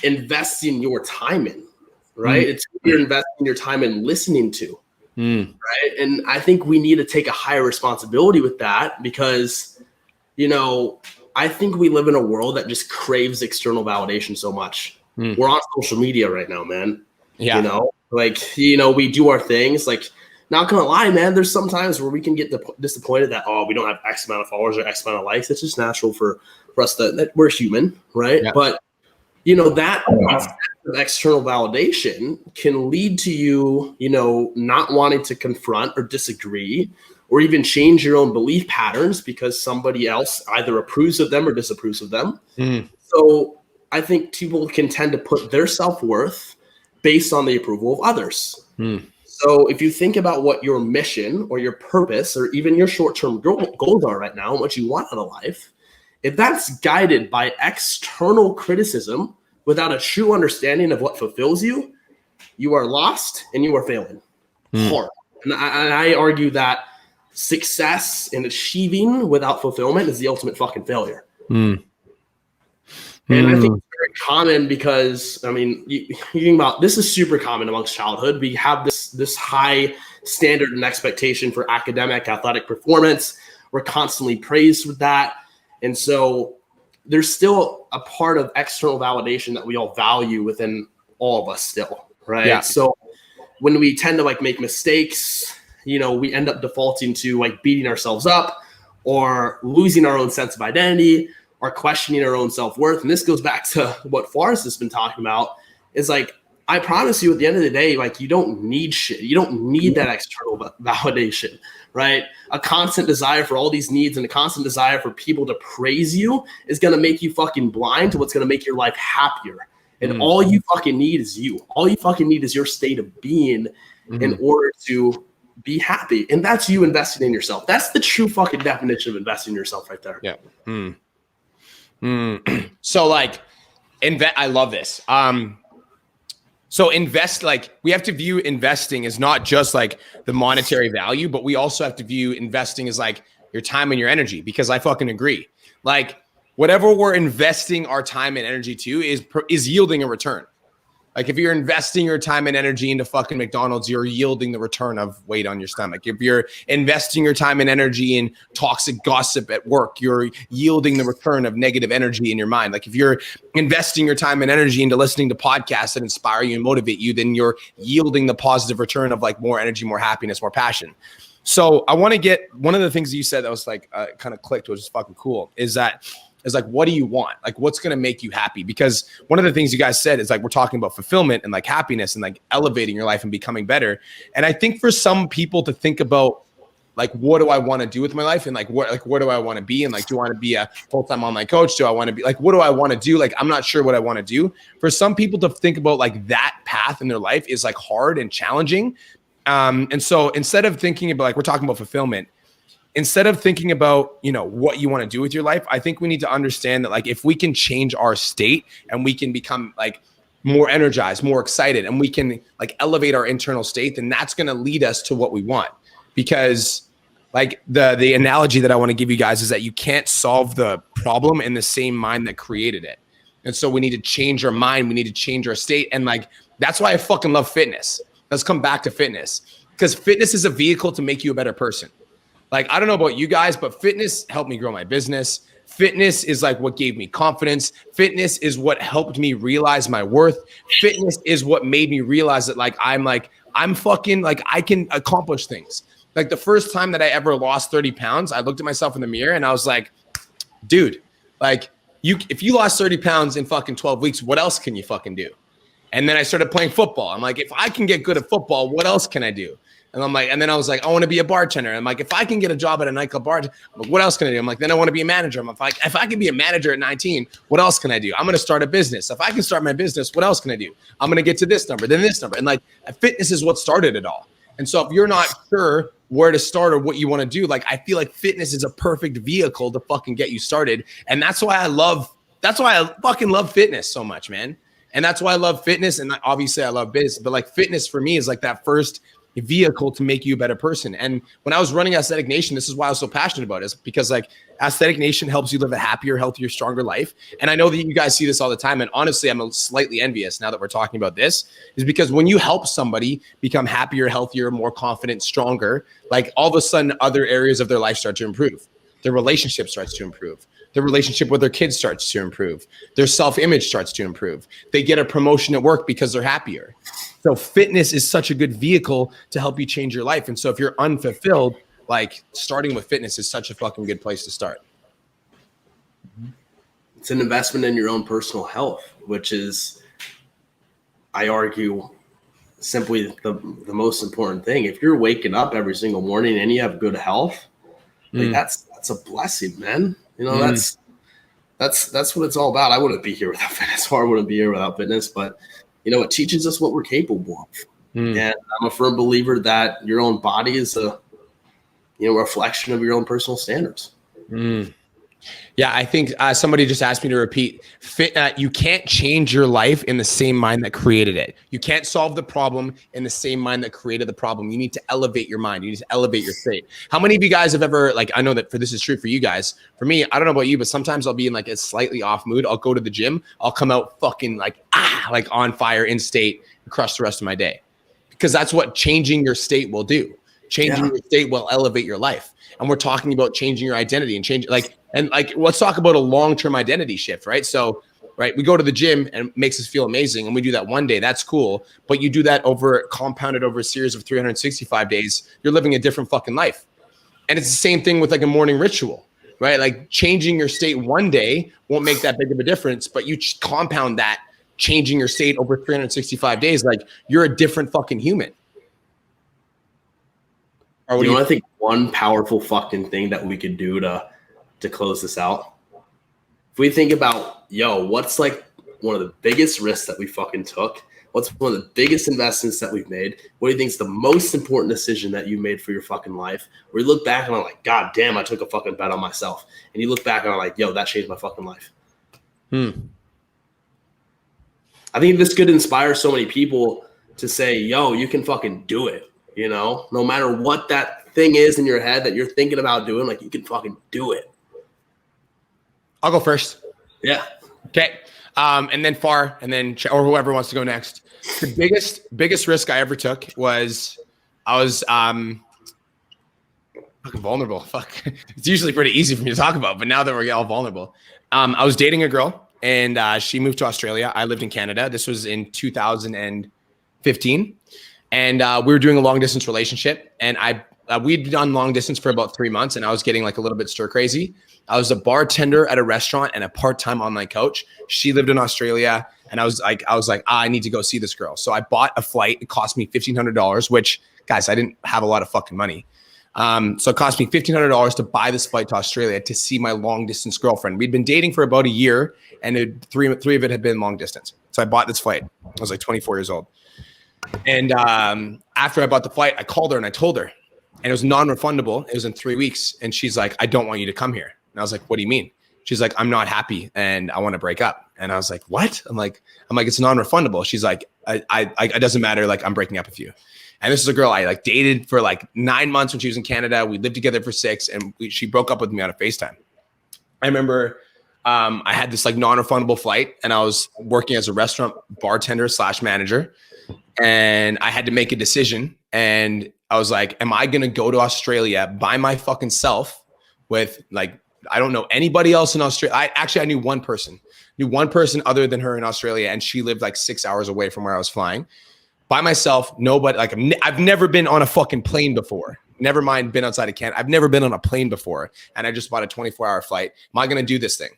investing your time in, right? It's who you're investing your time in listening to. Right. And I think we need to take a higher responsibility with that because, I think we live in a world that just craves external validation so much. We're on social media right now, man. Yeah. We do our things. Like, not gonna lie, man, there's some times where we can get disappointed that, we don't have X amount of followers or X amount of likes. It's just natural for us that we're human, right? Yeah. But, that external validation can lead to you, not wanting to confront or disagree or even change your own belief patterns because somebody else either approves of them or disapproves of them. So I think people can tend to put their self-worth based on the approval of others. So if you think about what your mission or your purpose or even your short-term goals are right now and what you want out of life, if that's guided by external criticism without a true understanding of what fulfills you, you are lost and you are failing hard. And I argue that success in achieving without fulfillment is the ultimate fucking failure. And I think it's very common because, you think about this is super common amongst childhood. We have this high standard and expectation for academic, athletic performance. We're constantly praised with that. And so there's still a part of external validation that we all value within all of us still, right? Yeah. So when we tend to make mistakes, we end up defaulting to beating ourselves up or losing our own sense of identity or questioning our own self-worth. And this goes back to what Forrest has been talking about is I promise you, at the end of the day, like, you don't need shit. You don't need that external validation, right? A constant desire for all these needs and a constant desire for people to praise you is going to make you fucking blind to what's going to make your life happier. And all you fucking need is you. All you fucking need is your state of being in order to be happy. And that's you investing in yourself. That's the true fucking definition of investing in yourself right there. Yeah. So like, I love this. So invest, like, we have to view investing as not just like the monetary value, but we also have to view investing as like your time and your energy, because I fucking agree. Like, whatever we're investing our time and energy to is yielding a return. Like, if you're investing your time and energy into fucking McDonald's, you're yielding the return of weight on your stomach. If you're investing your time and energy in toxic gossip at work, you're yielding the return of negative energy in your mind. Like, if you're investing your time and energy into listening to podcasts that inspire you and motivate you, then you're yielding the positive return of like more energy, more happiness, more passion. So I want to get one of the things that you said that was like kind of clicked, which is fucking cool, is like, what do you want? Like, what's going to make you happy? Because one of the things you guys said is like, we're talking about fulfillment and like happiness and like elevating your life and becoming better. And I think for some people to think about like, what do I want to do with my life? And like, what do I want to be? And like, do I want to be a full-time online coach? Do I want to be like, what do I want to do? Like, I'm not sure what I want to do. For some people to think about like that path in their life is like hard and challenging. And so instead of thinking about like, we're talking about fulfillment, instead of thinking about, you know, what you want to do with your life, I think we need to understand that like, if we can change our state and we can become like more energized, more excited, and we can like elevate our internal state, then that's going to lead us to what we want. Because like the analogy that I want to give you guys is that you can't solve the problem in the same mind that created it. And so we need to change our mind. We need to change our state. And like, that's why I fucking love fitness. Let's come back to fitness, because fitness is a vehicle to make you a better person. Like, I don't know about you guys, but fitness helped me grow my business. Fitness is like what gave me confidence. Fitness is what helped me realize my worth. Fitness is what made me realize that like, I'm fucking like, I can accomplish things. Like, the first time that I ever lost 30 pounds, I looked at myself in the mirror and I was like, dude, like if you lost 30 pounds in fucking 12 weeks, what else can you fucking do? And then I started playing football. I'm like, if I can get good at football, what else can I do? And I'm like, and then I was like, I want to be a bartender. I'm like, if I can get a job at a nightclub bar, like, what else can I do? I'm like, then I want to be a manager. I'm like, if I can be a manager at 19, what else can I do? I'm going to start a business. If I can start my business, what else can I do? I'm going to get to this number, then this number. And like, fitness is what started it all. And so if you're not sure where to start or what you want to do, like, I feel like fitness is a perfect vehicle to fucking get you started. And that's why I fucking love fitness so much, man. And that's why I love fitness. And obviously I love business, but like, fitness for me is like that first vehicle to make you a better person. And when I was running Aesthetic Nation, this is why I was so passionate about it, is because like Aesthetic Nation helps you live a happier, healthier, stronger life. And I know that you guys see this all the time. And honestly, I'm slightly envious now that we're talking about this, is because when you help somebody become happier, healthier, more confident, stronger, like all of a sudden other areas of their life start to improve. Their relationship starts to improve. Their relationship with their kids starts to improve. Their self-image starts to improve. They get a promotion at work because they're happier. So fitness is such a good vehicle to help you change your life. And so if you're unfulfilled, like, starting with fitness is such a fucking good place to start. It's an investment in your own personal health, which is, I argue, simply the most important thing. If you're waking up every single morning and you have good health, like that's a blessing, man. You know, that's what it's all about. I wouldn't be here without fitness, or I wouldn't be here without fitness, but you know, it teaches us what we're capable of. And I'm a firm believer that your own body is a, you know, reflection of your own personal standards. Yeah, I think somebody just asked me to repeat. You can't change your life in the same mind that created it. You can't solve the problem in the same mind that created the problem. You need to elevate your mind. You need to elevate your state. How many of you guys have ever, like, I know that this is true for you guys. For me, I don't know about you, but sometimes I'll be in like a slightly off mood. I'll go to the gym. I'll come out fucking like on fire, in state, and crush the rest of my day. Because that's what changing your state will do. Changing your state will elevate your life. And we're talking about changing your identity and let's talk about a long-term identity shift, right? So, right, we go to the gym and it makes us feel amazing, and we do that one day. That's cool. But you do that compounded over a series of 365 days, you're living a different fucking life. And it's the same thing with like a morning ritual, right? Like, changing your state one day won't make that big of a difference, but you compound that changing your state over 365 days. Like, you're a different fucking human. Or you know, I think one powerful fucking thing that we could do to close this out. If we think about, what's like one of the biggest risks that we fucking took? What's one of the biggest investments that we've made? What do you think is the most important decision that you made for your fucking life? Where you look back and I'm like, God damn, I took a fucking bet on myself. And you look back and I'm like, that changed my fucking life. I think this could inspire so many people to say, you can fucking do it. No matter what that thing is in your head that you're thinking about doing, like, you can fucking do it. I'll go first. Yeah. Okay. And then Far, and then or whoever wants to go next. The biggest risk I ever took was I was fucking vulnerable. Fuck. It's usually pretty easy for me to talk about, but now that we're all vulnerable, I was dating a girl, and she moved to Australia. I lived in Canada. This was in 2015, and we were doing a long distance relationship, and we'd done long distance for about 3 months, and I was getting like a little bit stir crazy. I was a bartender at a restaurant and a part-time online coach. She lived in Australia, and I was like, I need to go see this girl. So I bought a flight. It cost me $1,500, which, guys, I didn't have a lot of fucking money. So it cost me $1,500 to buy this flight to Australia to see my long distance girlfriend. We'd been dating for about a year, and three of it had been long distance. So I bought this flight. I was like 24 years old. And after I bought the flight, I called her and I told her, and it was non-refundable. It was in 3 weeks. And she's like, I don't want you to come here. And I was like, what do you mean? She's like, I'm not happy and I want to break up. And I was like, what? I'm like, it's non-refundable. She's like, it doesn't matter. Like, I'm breaking up with you. And this is a girl I like dated for like 9 months when she was in Canada. We lived together for 6, and she broke up with me on a FaceTime. I remember I had this like non-refundable flight, and I was working as a restaurant bartender / manager, and I had to make a decision. And I was like, am I going to go to Australia by my fucking self with like, I don't know anybody else in Australia. I knew one person other than her in Australia, and she lived like 6 hours away from where I was flying. By myself, nobody, like I've never been on a fucking plane before. Never mind been outside of Canada. I've never been on a plane before, and I just bought a 24-hour flight. Am I going to do this thing?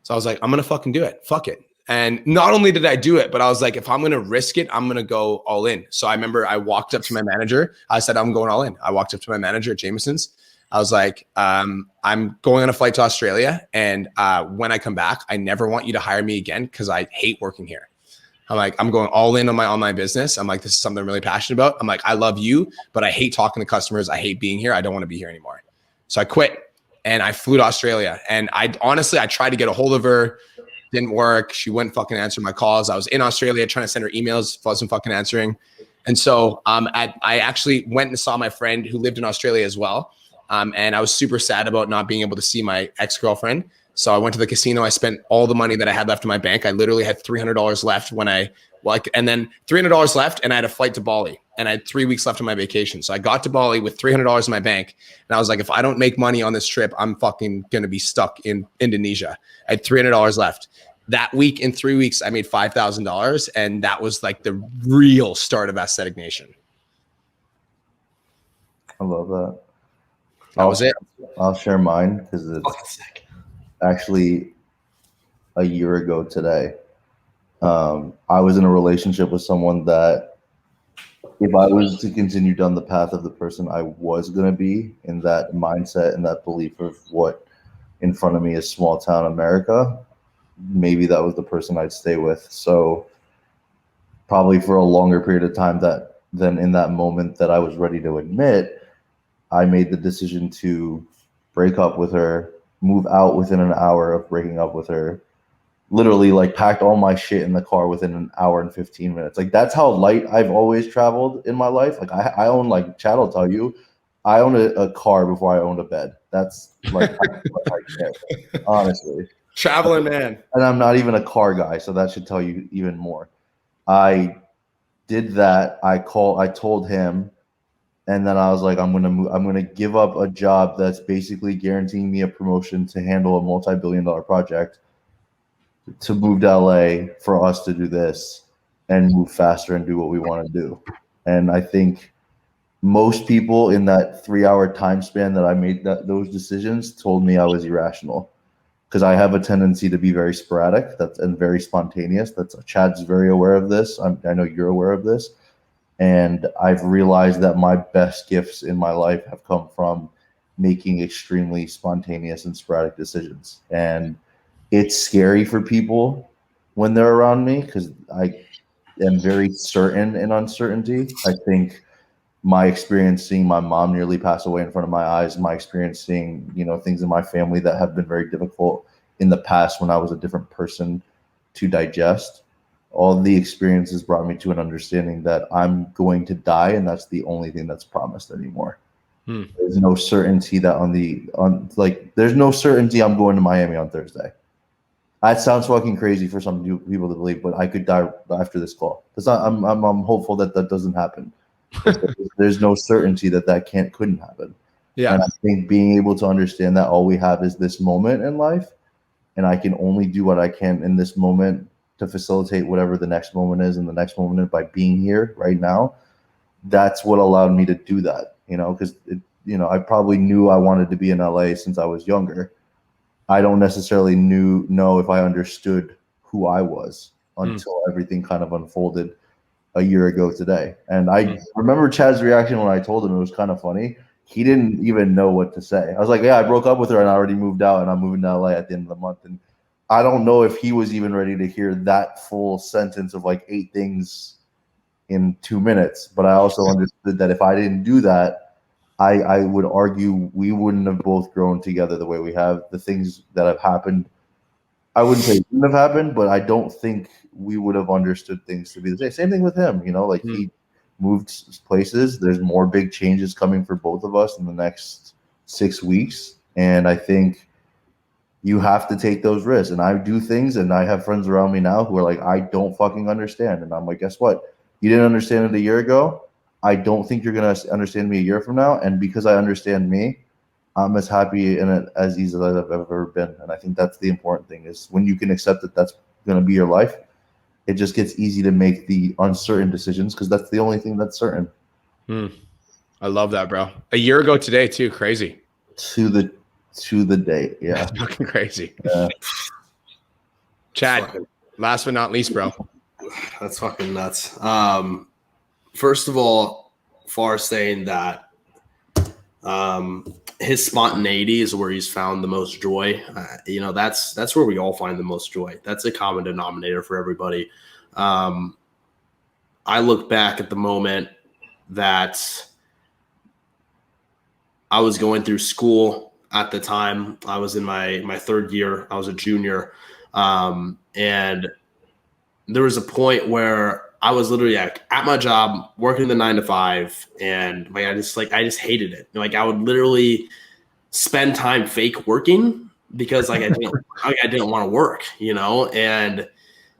So I was like, I'm going to fucking do it. Fuck it. And not only did I do it, but I was like, if I'm going to risk it, I'm going to go all in. So I remember I walked up to my manager. I said, I'm going all in. I walked up to my manager at Jameson's. I was like, I'm going on a flight to Australia. And when I come back, I never want you to hire me again because I hate working here. I'm like, I'm going all in on my online business. I'm like, this is something I'm really passionate about. I'm like, I love you, but I hate talking to customers. I hate being here. I don't want to be here anymore. So I quit and I flew to Australia. And I tried to get a hold of her. Didn't work. She wouldn't fucking answer my calls. I was in Australia trying to send her emails. Wasn't fucking answering. And so I actually went and saw my friend who lived in Australia as well. And I was super sad about not being able to see my ex-girlfriend. So I went to the casino. I spent all the money that I had left in my bank. I literally had $300 left and then $300 left, and I had a flight to Bali, and I had 3 weeks left on my vacation. So I got to Bali with $300 in my bank, and I was like, if I don't make money on this trip, I'm fucking going to be stuck in Indonesia. I had $300 left. That week, in 3 weeks, I made $5,000, and that was like the real start of Aesthetic Nation. I love that. That was it. I'll share mine because it's actually a year ago today. I was in a relationship with someone that if I was to continue down the path of the person I was going to be, in that mindset and that belief of what in front of me is small town America, maybe that was the person I'd stay with. So probably for a longer period of time than in that moment that I was ready to admit, I made the decision to break up with her, move out within an hour of breaking up with her, literally like packed all my shit in the car within an hour and 15 minutes. Like, that's how light I've always traveled in my life. Like I own, like Chad will tell you, I owned a car before I owned a bed. That's like how I care, honestly. Traveling man. And I'm not even a car guy, so that should tell you even more. I did that. I told him, and then I was like, I'm gonna give up a job that's basically guaranteeing me a promotion to handle a multi-billion-dollar project to move to LA for us to do this and move faster and do what we want to do. And I think most people in that 3-hour time span that I made those decisions told me I was irrational. because I have a tendency to be very sporadic and very spontaneous. Chad's very aware of this. I know you're aware of this. And I've realized that my best gifts in my life have come from making extremely spontaneous and sporadic decisions. And it's scary for people when they're around me because I am very certain in uncertainty. I think my experience seeing my mom nearly pass away in front of my eyes, my experience seeing, things in my family that have been very difficult in the past when I was a different person to digest, all the experiences brought me to an understanding that I'm going to die, and that's the only thing that's promised anymore. There's no certainty that there's no certainty I'm going to Miami on Thursday. That sounds fucking crazy for some people to believe, but I could die after this call. I'm hopeful that doesn't happen. There's no certainty that couldn't happen. Yeah. And I think being able to understand that all we have is this moment in life, and I can only do what I can in this moment to facilitate whatever the next moment is, and the next moment is by being here right now. That's what allowed me to do that, because I probably knew I wanted to be in LA since I was younger. I don't necessarily know if I understood who I was until everything kind of unfolded a year ago today. And I remember Chad's reaction when I told him. It was kind of funny. He didn't even know what to say. I was like, yeah, I broke up with her and I already moved out and I'm moving to LA at the end of the month. And I don't know if he was even ready to hear that full sentence of like 8 things in 2 minutes. But I also understood that if I didn't do that, I would argue we wouldn't have both grown together the way we have. The things that have happened, I wouldn't say wouldn't have happened, but I don't think we would have understood things to be the same. Same thing with him, he moved places. There's more big changes coming for both of us in the next 6 weeks. And I think you have to take those risks. And I do things, and I have friends around me now who are like, I don't fucking understand. And I'm like, guess what? You didn't understand it a year ago. I don't think you're going to understand me a year from now. And because I understand me, I'm as happy in it as easy as I've ever been. And I think that's the important thing, is when you can accept that that's going to be your life, it just gets easy to make the uncertain decisions, because that's the only thing that's certain. I love that, bro. A year ago today too. Crazy. To the date. Yeah. That's fucking crazy. Yeah. Chad, last but not least, bro. That's fucking nuts. First of all, Far saying that his spontaneity is where he's found the most joy. That's where we all find the most joy. That's a common denominator for everybody. I look back at the moment that I was going through school at the time. I was in my third year. I was a junior. And there was a point where I was literally at my job working the 9 to 5, and I just hated it. I would literally spend time fake working because I didn't want to work, and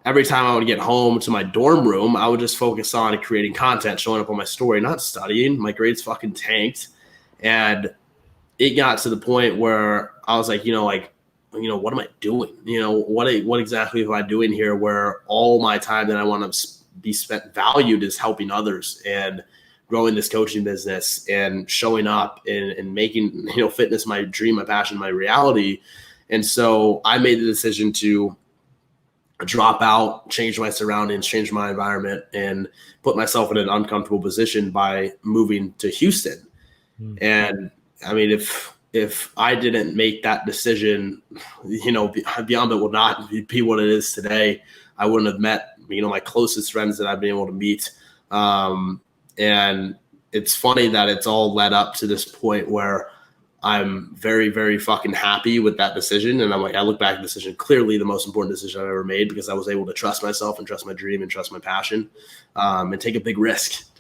every time I would get home to my dorm room, I would just focus on creating content, showing up on my story, not studying. My grades fucking tanked. And it got to the point where I was like, what am I doing? What exactly am I doing here, where all my time that I want to be spent valued is helping others and growing this coaching business and showing up and making, fitness my dream, my passion, my reality. And so I made the decision to drop out, change my surroundings, change my environment, and put myself in an uncomfortable position by moving to Houston. And I mean, if I didn't make that decision, Beyond It would not be what it is today. I wouldn't have met, my closest friends that I've been able to meet. And it's funny that it's all led up to this point where I'm very, very fucking happy with that decision. And I look back at the decision, clearly the most important decision I've ever made, because I was able to trust myself and trust my dream and trust my passion, and take a big risk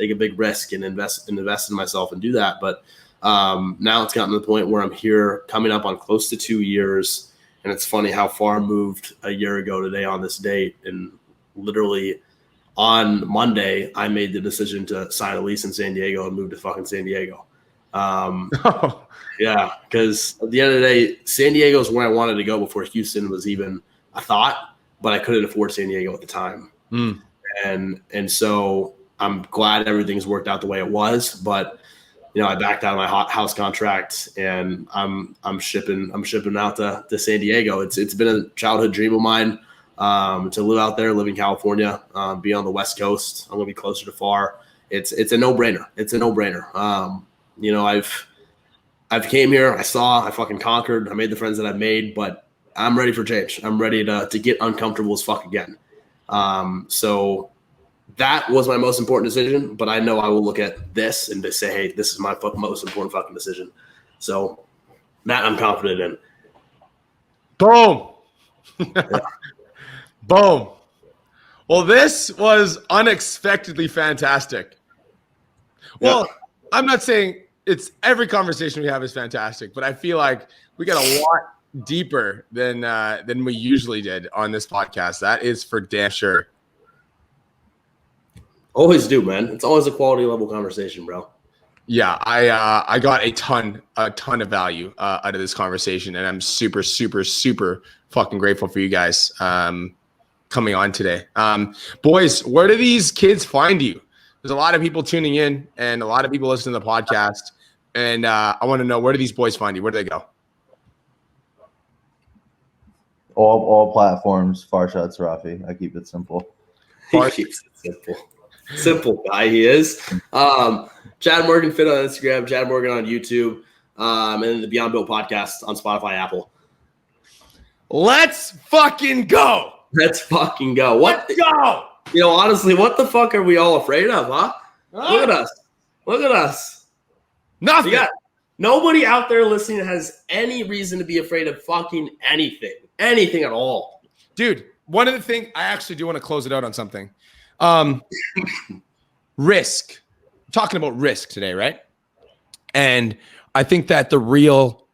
and invest in myself and do that. But now it's gotten to the point where I'm here coming up on close to 2 years. And it's funny how far I moved a year ago today on this date. And literally on Monday, I made the decision to sign a lease in San Diego and move to fucking San Diego. Yeah, because at the end of the day, San Diego is where I wanted to go before Houston was even a thought, but I couldn't afford San Diego at the time. And so I'm glad everything's worked out the way it was. But I backed out of my house contract, and I'm shipping out to San Diego. It's been a childhood dream of mine to live out there, live in California, be on the West Coast. I'm gonna be closer to far. It's a no-brainer. It's a no-brainer. I've came here. I fucking conquered. I made the friends that I've made, but I'm ready for change. I'm ready to get uncomfortable as fuck again. So that was my most important decision, but I know I will look at this and just say, hey, this is my most important fucking decision. So that I'm confident in. Boom. Yeah. Boom. Well, this was unexpectedly fantastic. Well, yeah. I'm not saying it's every conversation we have is fantastic, but I feel like we got a lot deeper than we usually did on this podcast. That is for damn sure. Always do, man. It's always a quality level conversation, bro. Yeah, I got a ton of value out of this conversation, and I'm super, super, super fucking grateful for you guys coming on today. Boys, where do these kids find you? There's a lot of people tuning in, and a lot of people listening to the podcast, and I want to know, where do these boys find you? Where do they go? All platforms. Farshad Sarafi. I keep it simple. He keeps it simple. Simple guy he is. Chad Morgan Fit on Instagram, Chad Morgan on YouTube, and then the Beyond Built podcast on Spotify, Apple. Let's fucking go. Let's fucking go. Let's go. Honestly, what the fuck are we all afraid of, huh? Look at us. Look at us. Nothing. Nobody out there listening has any reason to be afraid of fucking anything. Anything at all. Dude, one of the things, I actually do want to close it out on something. Risk. I'm talking about risk today, right? And I think that the real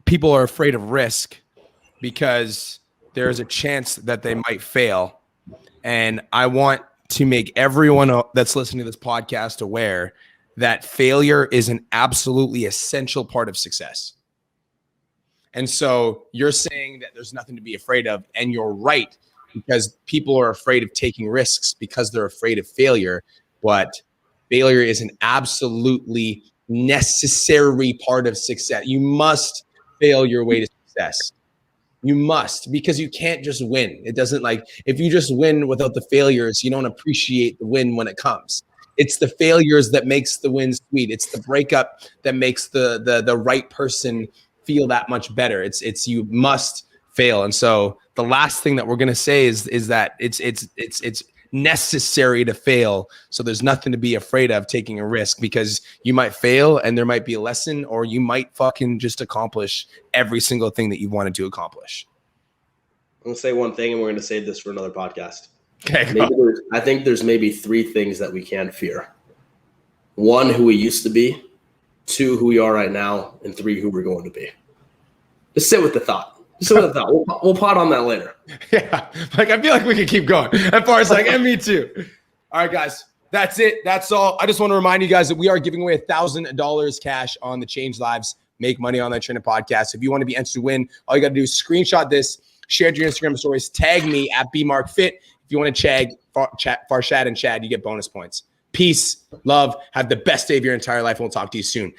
people are afraid of risk because there's a chance that they might fail. And I want to make everyone that's listening to this podcast aware that failure is an absolutely essential part of success. And so you're saying that there's nothing to be afraid of, and you're right, because people are afraid of taking risks because they're afraid of failure. But failure is an absolutely necessary part of success. You must fail your way to success. You must, because you can't just win. It doesn't, like, if you just win without the failures, you don't appreciate the win when it comes. It's the failures that makes the win sweet. It's the breakup that makes the right person feel that much better. It's you must fail. And so the last thing that we're going to say is that it's necessary to fail. So there's nothing to be afraid of taking a risk, because you might fail and there might be a lesson, or you might fucking just accomplish every single thing that you wanted to accomplish. I'm going to say one thing, and we're going to save this for another podcast. Okay. I think there's maybe 3 things that we can fear. 1, who we used to be. 2, who we are right now. And 3, who we're going to be. Just sit with the thought. We'll pot on that later. Yeah, like, I feel like we could keep going. As far as and me too. All right, guys, that's it. That's all. I just want to remind you guys that we are giving away $1,000 cash on the Change Lives Make Money Online Training podcast. If you want to be entered to win, all you got to do is screenshot this, share it to your Instagram stories, tag me at BMarkFit. If you want to tag Farshad and Chad, you get bonus points. Peace, love, have the best day of your entire life, and we'll talk to you soon.